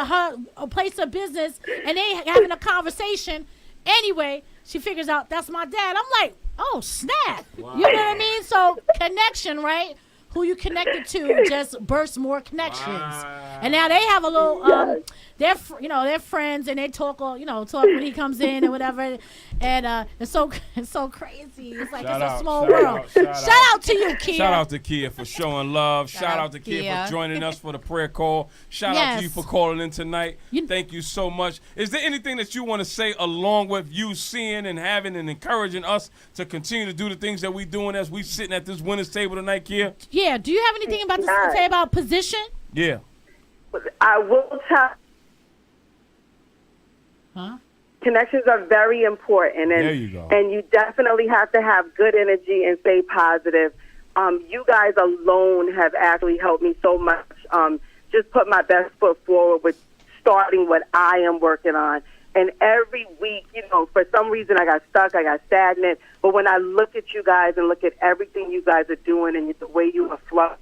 her place of business, and they having a conversation. Anyway, she figures out that's my dad. I'm like, oh snap! Wow. You know what I mean? So connection, right? Who you connected to just bursts more connections. Wow. And now they have a little they're friends and they talk when he comes in and whatever. And it's so crazy. It's like it's a small world. Shout out to you, Kia. Shout out to Kia for showing love. Shout out to Kia for joining us for the prayer call. Shout out to you for calling in tonight. Thank you so much. Is there anything that you want to say along with you seeing and having and encouraging us to continue to do the things that we're doing as we sitting at this winner's table tonight, Kia? Yeah. Do you have anything about to say about position? Yeah. I will tell. Huh? Connections are very important, and there you go. And you definitely have to have good energy and stay positive. You guys alone have actually helped me so much. Just put my best foot forward with starting what I am working on, And every week, for some reason I got stuck, I got stagnant. But when I look at you guys and look at everything you guys are doing and the way you are flowing,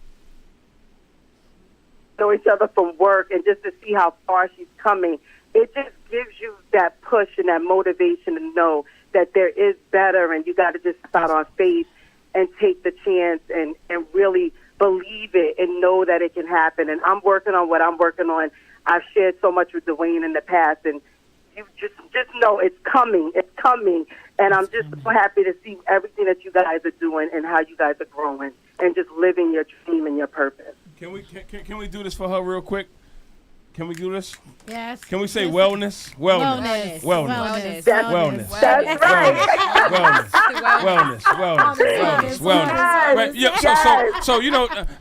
know each other from work, and just to see how far she's coming, it just gives you that push and that motivation to know that there is better, and you got to just start on faith and take the chance and really believe it and know that it can happen. And I'm working on what I'm working on. I've shared so much with Dwayne in the past, and you just know it's coming. It's coming. And I'm just so happy to see everything that you guys are doing and how you guys are growing and just living your dream and your purpose. Can we do this for her real quick? Can we do this? Yes. Can we say wellness? Wellness. That's right. Wellness. Right. Yeah. So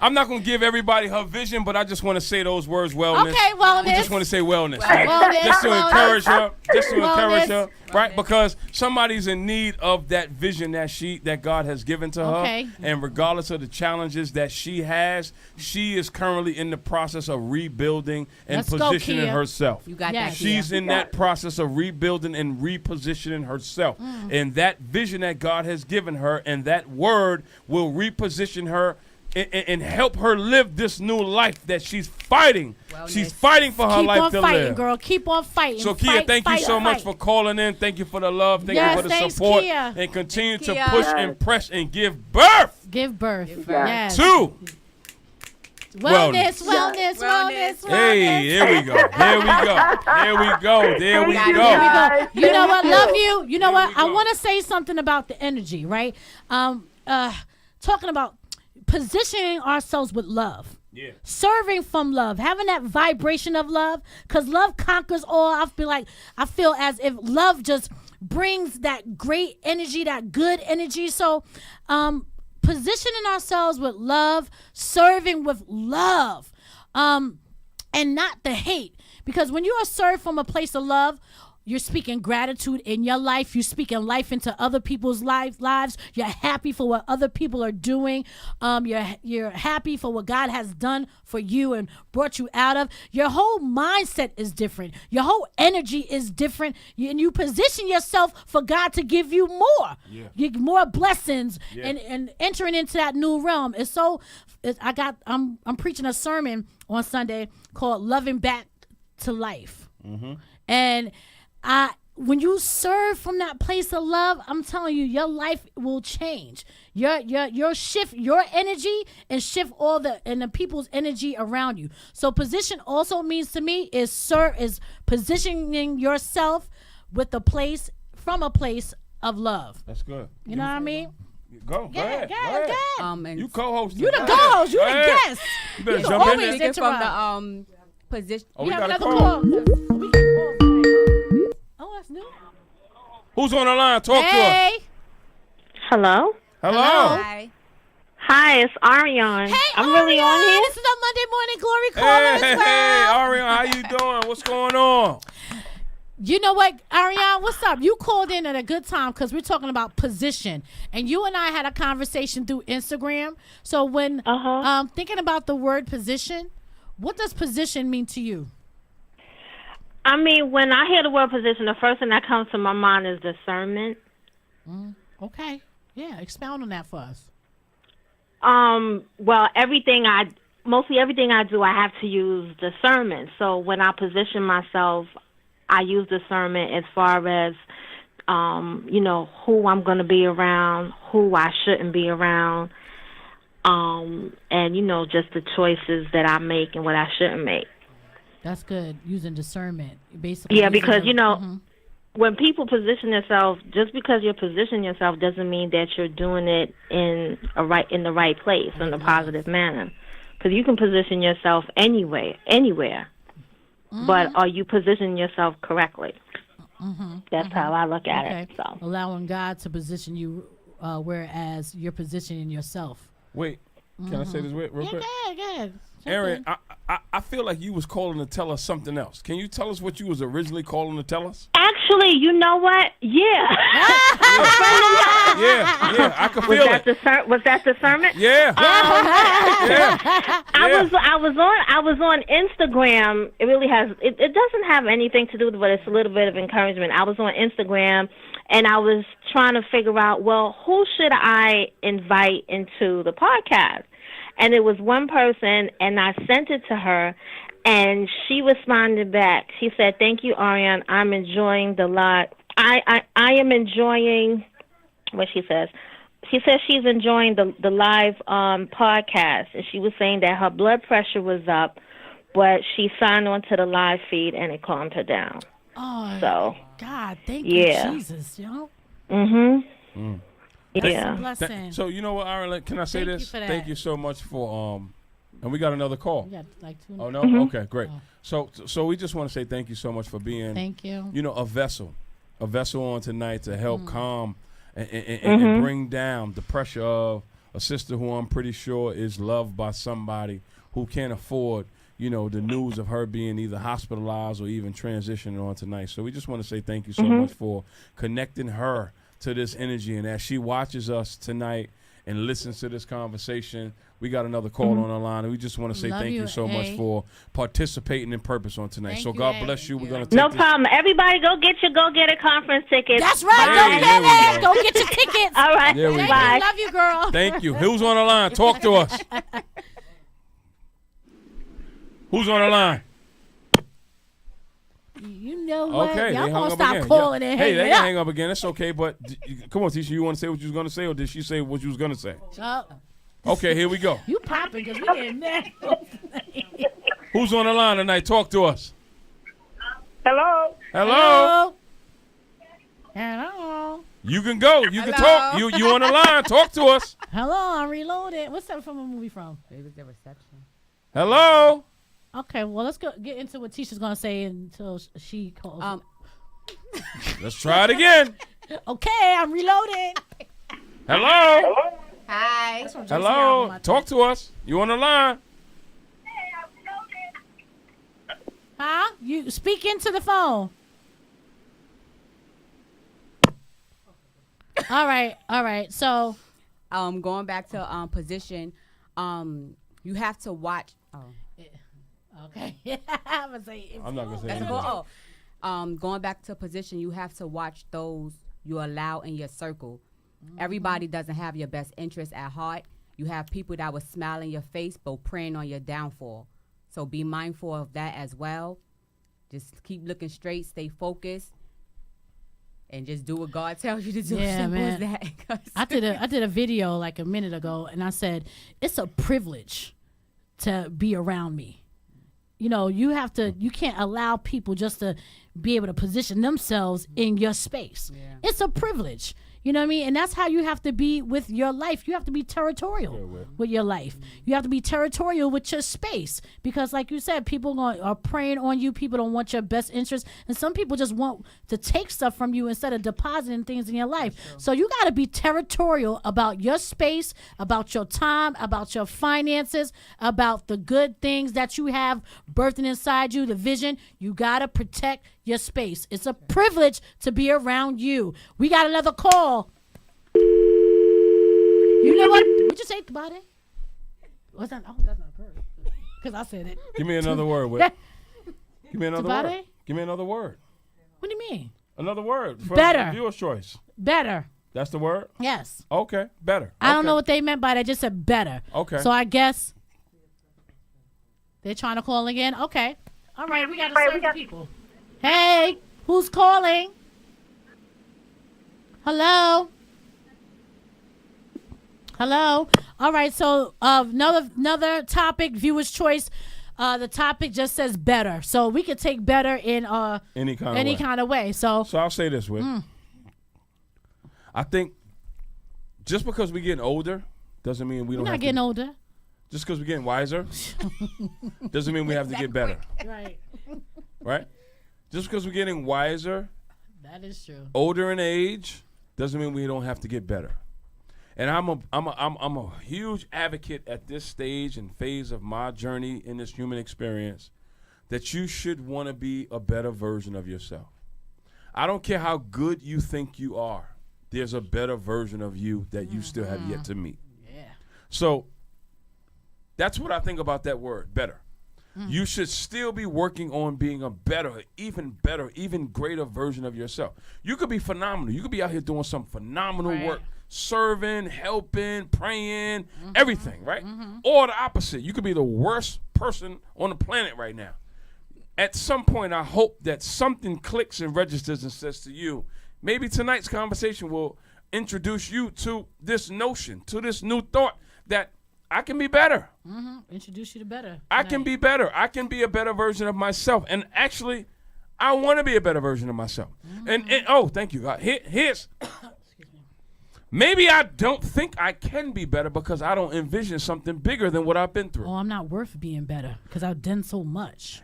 I'm not gonna give everybody her vision, but I just want to say those words, wellness. Okay, wellness. We just want to say wellness. Wellness. Just to encourage her. Just to encourage her. Wellness. Right? Because somebody's in need of that vision that God has given to her. Okay. And regardless of the challenges that she has, she is currently in the process of rebuilding and positioning herself. You got Yes. that. She's in that process of rebuilding and repositioning herself. And that vision that God has given her and that word will reposition her and help her live this new life that she's fighting. Wellness. She's fighting for her life to Keep on fighting, live. girl. Keep on fighting. So, Kia, thank you so much for calling in. Thank you for the love. Thank you for the support. Kia. And continue to Kia. push and press and give birth Give birth. Give birth. Yes. to. Wellness. Hey, here we go. There we go. You know what? Love you. You know what? I want to say something about the energy, right? Talking about positioning ourselves with love. Yeah. Serving from love, having that vibration of love, because love conquers all. I feel as if love just brings that great energy, that good energy. So, positioning ourselves with love, serving with love, and not the hate. Because when you are served from a place of love, you're speaking gratitude in your life. You're speaking life into other people's lives. You're happy for what other people are doing. You're happy for what God has done for you and brought you out of. Your whole mindset is different. Your whole energy is different. And you position yourself for God to give you more. Yeah. More blessings and entering into that new realm. I'm preaching a sermon on Sunday called Loving Back to Life. Mm-hmm. And when you serve from that place of love, I'm telling you, your life will change. Your shift your energy and shift all the people's energy around you. So position also means to me is positioning yourself from a place of love. That's good. You know what I mean? Go ahead. You co-host. You the co-host. You the guest. You better jump in there. Speaking from the position. Oh, we got a call. That's new. Who's on the line? Talk to us. Hello? Hi. Hi, it's Ariane. Hey, I'm really on here. This is a Monday Morning Glory caller as well. Hey, Ariane, how you doing? What's going on? You know what, Ariane, what's up? You called in at a good time because we're talking about position. And you and I had a conversation through Instagram. So when thinking about the word position, what does position mean to you? I mean, when I hear the word position, the first thing that comes to my mind is discernment. Okay. Yeah, expound on that for us. Well, mostly everything I do, I have to use discernment. So when I position myself, I use discernment as far as, who I'm going to be around, who I shouldn't be around, and, just the choices that I make and what I shouldn't make. That's good, using discernment, basically. Yeah, because, when people position themselves, just because you're positioning yourself doesn't mean that you're doing it in the right place, in a positive manner. Because you can position yourself anywhere. But are you positioning yourself correctly? That's how I look at it. So allowing God to position you, whereas you're positioning yourself. Wait, Can I say this real quick? Go ahead. Aaron, I feel like you was calling to tell us something else. Can you tell us what you was originally calling to tell us? Actually, you know what? Yeah. Yeah, I can feel it. Was that the sermon? Yeah. I was on Instagram. It really has. It doesn't have anything to do with it, but it's a little bit of encouragement. I was on Instagram, and I was trying to figure out, well, who should I invite into the podcast? And it was one person, and I sent it to her, and she responded back. She said, "Thank you, Ariane. I'm enjoying the live. I am enjoying what she says. She says she's enjoying the live podcast, and she was saying that her blood pressure was up, but she signed on to the live feed, and it calmed her down. Oh, so God, thank you, Jesus, yo. Mm-hmm. Yeah. Blessing. So you know what, Aaron? Can I say this? Thank you so much for and we got another call. We got like 2 Oh no? Mm-hmm. Okay, great. Oh. So we just want to say thank you so much for being a vessel on tonight to help calm and bring down the pressure of a sister who I'm pretty sure is loved by somebody who can't afford, the news of her being either hospitalized or even transitioning on tonight. So we just want to say thank you so much for connecting her to this energy. And as she watches us tonight and listens to this conversation, we got another call on the line, and we just want to say thank you so much for participating in purpose on tonight. So God bless you. We're going to take no problem. Everybody go get your go-get-it conference tickets. That's right. Go get your tickets. All right. Bye. Love you, girl. Thank you. Who's on the line? Talk to us. Who's on the line? You know what? Okay, y'all they hung gonna up stop again. calling and hey, they hanging can up. hang up again. It's okay, but come on, Tisha, you want to say what you was going to say, or did she say what you was going to say? Okay, here we go. You popping because we getting mad. Who's on the line tonight? Talk to us. Hello. Hello. Hello. You can go. You can talk. You on the line. Talk to us. Hello, I'm reloaded. What's that from a movie from? It was the reception. Hello. Okay, well, let's get into what Tisha's going to say until she calls. Let's try it again. Okay, I'm reloaded. Hello. Hi. Hello. Talk to us. You on the line. Huh? You speak into the phone. All right. So, going back to position, you have to watch. Okay. I'm gonna say. I'm not gonna say anything. Going back to position, you have to watch those you allow in your circle. Everybody doesn't have your best interest at heart. You have people that will smile in your face but preying on your downfall. So be mindful of that as well. Just keep looking straight, stay focused, and just do what God tells you to do. Yeah, Simple man. as that. I did a video like a minute ago, and I said it's a privilege to be around me. You can't allow people just to be able to position themselves in your space. Yeah. It's a privilege. You know what I mean? And that's how you have to be with your life. You have to be territorial with your life. You have to be territorial with your space. Because like you said, people are preying on you. People don't want your best interest. And some people just want to take stuff from you instead of depositing things in your life. So you got to be territorial about your space, about your time, about your finances, about the good things that you have birthing inside you, the vision. You got to protect your space. It's a privilege to be around you. We got another call. You know what? Would you say Tabate? What's that? Oh, that's not good. Because I said it. Give me another word. Give me another Tabate? word. Give me another word. What do you mean? Another word. For Better. Viewer's choice. Better. That's the word? Yes. Okay. Better. I don't know what they meant by that. Just said better. Okay. So I guess they're trying to call again. Okay. All right. We got to serve the people. Hey, who's calling? Hello? All right, so another topic, viewer's choice. The topic just says better. So we could take better in any kind of way. So I'll say this, Whit. I think just because we're getting older doesn't mean we're not getting older. Just because we're getting wiser doesn't mean we have to get better. Right. Right? Just because we're getting wiser, that is true. Older in age, doesn't mean we don't have to get better. And I'm a huge advocate at this stage and phase of my journey in this human experience that you should want to be a better version of yourself. I don't care how good you think you are. There's a better version of you that you still have yet to meet. Yeah. So that's what I think about that word, better. You should still be working on being a better, even greater version of yourself. You could be phenomenal. You could be out here doing some phenomenal work, serving, helping, praying, everything, right? Or the opposite. You could be the worst person on the planet right now. At some point, I hope that something clicks and registers and says to you, maybe tonight's conversation will introduce you to this notion, to this new thought that I can be better. Introduce you to better. I can be better. I can be a better version of myself. And actually, I want to be a better version of myself. And oh, thank you, God. Here's maybe I don't think I can be better because I don't envision something bigger than what I've been through. Oh, I'm not worth being better because I've done so much.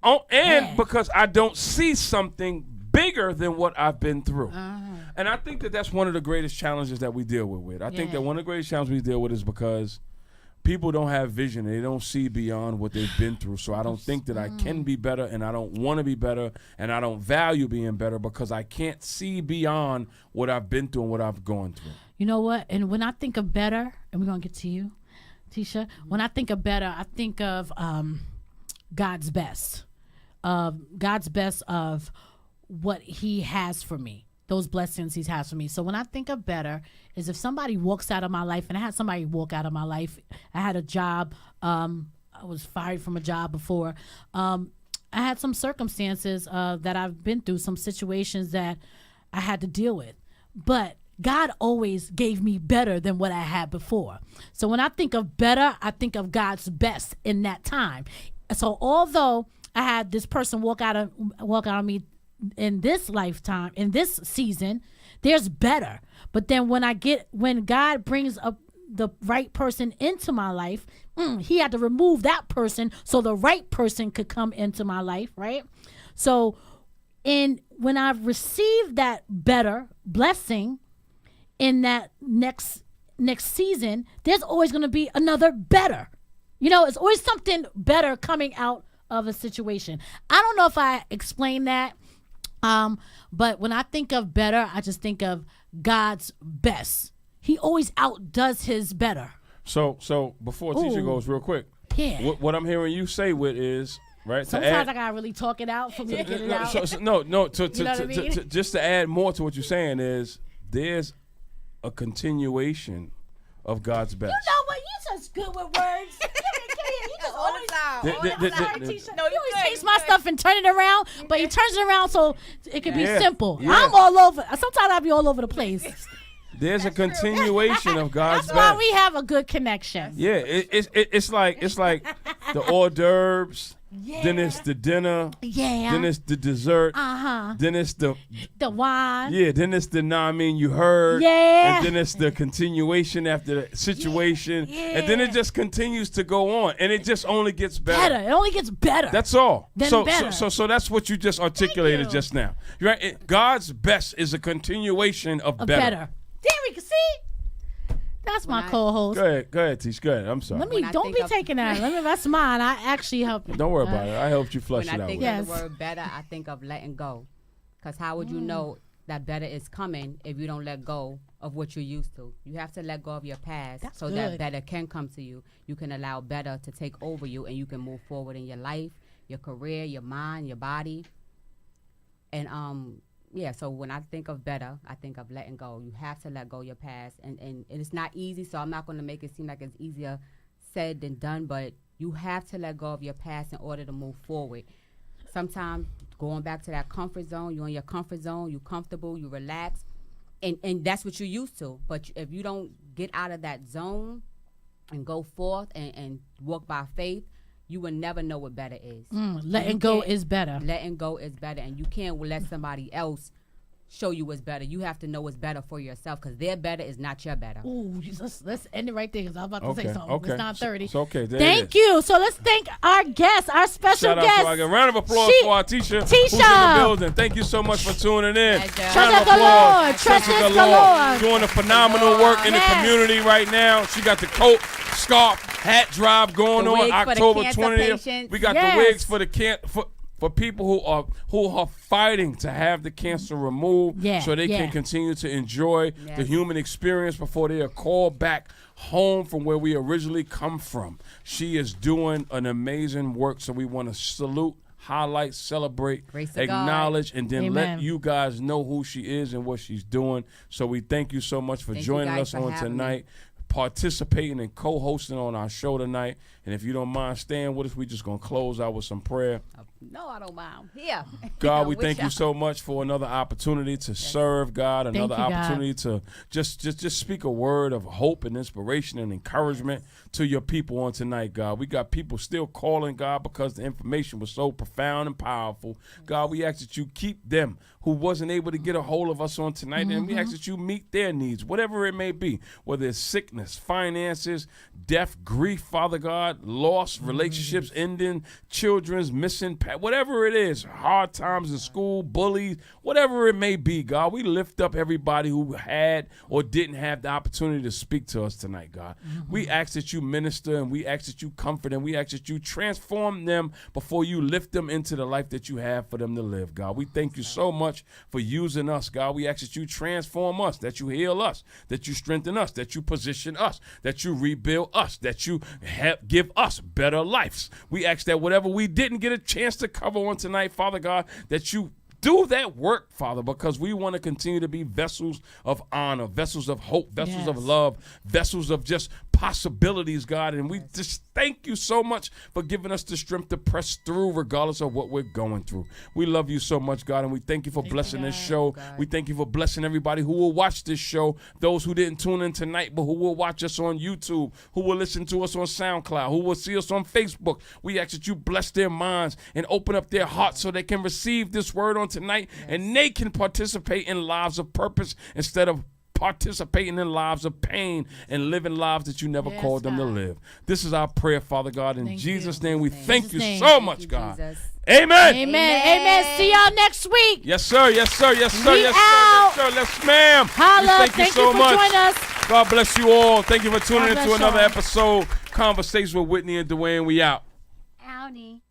Oh, and because I don't see something bigger than what I've been through. And I think that that's one of the greatest challenges that we deal with. I think that one of the greatest challenges we deal with is because people don't have vision. They don't see beyond what they've been through. So I don't think that I can be better, and I don't want to be better, and I don't value being better because I can't see beyond what I've been through and what I've gone through. You know what? And when I think of better, and we're going to get to you, Tisha, when I think of better, I think of God's best. God's best of what he has for me. Those blessings he has for me. So when I think of better is if somebody walks out of my life, and I had somebody walk out of my life. I had a job. I was fired from a job before. I had some circumstances that I've been through, some situations that I had to deal with. But God always gave me better than what I had before. So when I think of better, I think of God's best in that time. So although I had this person walk out of me in this lifetime, in this season, there's better. But then when God brings up the right person into my life, he had to remove that person so the right person could come into my life, right? So when I've received that better blessing in that next season, there's always going to be another better. You know, it's always something better coming out of a situation. I don't know if I explained that. But when I think of better, I just think of God's best. He always outdoes his better. So before Tisha goes real quick, what I'm hearing you say is right. Sometimes I gotta really talk it out for me to get it out. Just to add more to what you're saying is there's a continuation of God's best. You know what? You're just good with words. You just always takes my stuff and turn it around, but he turns it around so it can be simple. Yeah. I'm all over. Sometimes I'll be all over the place. There's a continuation of God's best. That's why we have a good connection. Yeah, it's like the hors d'oeuvres. Yeah. Then it's the dinner. Yeah. Then it's the dessert. Then it's the wine. Yeah. Then it's the you heard. Yeah. And then it's the continuation after the situation. Yeah. And then it just continues to go on, and it just only gets better. It only gets better. That's all. Better. So that's what you just articulated just now. Right? God's best is a continuation of better. There we can see. That's my co-host. Go ahead, Tish. Go ahead. I'm sorry. Don't be taking that. That's mine. I actually helped you. Don't worry about it. I helped you flush it out. When I think of the word better, I think of letting go. Because how would you know that better is coming if you don't let go of what you're used to? You have to let go of your past that better can come to you. You can allow better to take over you, and you can move forward in your life, your career, your mind, your body. And so when I think of better, I think of letting go. You have to let go of your past. And it's not easy, so I'm not going to make it seem like it's easier said than done, but you have to let go of your past in order to move forward. Sometimes going back to that comfort zone, you're in your comfort zone, you're comfortable, you relax, and that's what you're used to. But if you don't get out of that zone and go forth and walk by faith, you will never know what better is. Letting go is better. Letting go is better. And you can't let somebody else show you what's better. You have to know what's better for yourself, because their better is not your better. Ooh, let's end it right there, because I was about to say something. Okay. It's 9:30. It's okay. Thank you. So let's thank our guest, our special Shout guest. out to our round of applause for our Nateishia, who's in the building. Thank you so much for tuning in. Round of applause. Tresses galore. Doing a phenomenal work in the community right now. She got the coat, scarf, hat drive going on October 20th. We got the wigs for the for people who are fighting to have the cancer removed, so they can continue to enjoy the human experience before they are called back home from where we originally come from. She is doing an amazing work, so we want to salute, highlight, celebrate, acknowledge, and then let you guys know who she is and what she's doing. So we thank you so much for joining us on tonight, participating and co-hosting on our show tonight. And if you don't mind staying with us, we're just going to close out with some prayer. No, I don't mind. Here. God, we thank you so much for another opportunity to serve, God, another opportunity to just speak a word of hope and inspiration and encouragement to your people on tonight, God. We got people still calling, God, because the information was so profound and powerful. God, we ask that you keep them who wasn't able to get a hold of us on tonight, and we ask that you meet their needs, whatever it may be, whether it's sickness, finances, death, grief, Father God, loss, relationships ending, children's missing, whatever it is, hard times in school, bullies, whatever it may be, God, we lift up everybody who had or didn't have the opportunity to speak to us tonight, God. We ask that you minister, and we ask that you comfort, and we ask that you transform them before you lift them into the life that you have for them to live, God. We thank you so much for using us, God. We ask that you transform us, that you heal us, that you strengthen us, that you position us, that you rebuild us, that you give us better lives. We ask that whatever we didn't get a chance to cover on tonight, Father God, that you do that work, Father, because we want to continue to be vessels of honor, vessels of hope, vessels of love, vessels of just possibilities, God. And we just thank you so much for giving us the strength to press through regardless of what we're going through. We love you so much, God, and we thank you for blessing this show. We thank you for blessing everybody who will watch this show, those who didn't tune in tonight, but who will watch us on YouTube, who will listen to us on SoundCloud, who will see us on Facebook. We ask that you bless their minds and open up their hearts so they can receive this word on tonight, and they can participate in lives of purpose instead of participating in lives of pain and living lives that you never called them to live. This is our prayer, Father God. In Jesus' name, we thank you so much, God. Amen. Amen. See y'all next week. Yes, sir. Yes, sir. Yes, sir. We Yes, out. sir. Yes, sir. Yes, ma'am. Holla. Thank you so for much. joining us. God bless you all. Thank you for tuning God in to bless another y'all. episode. Conversations with Whitney and Dwayne. We out. Howdy.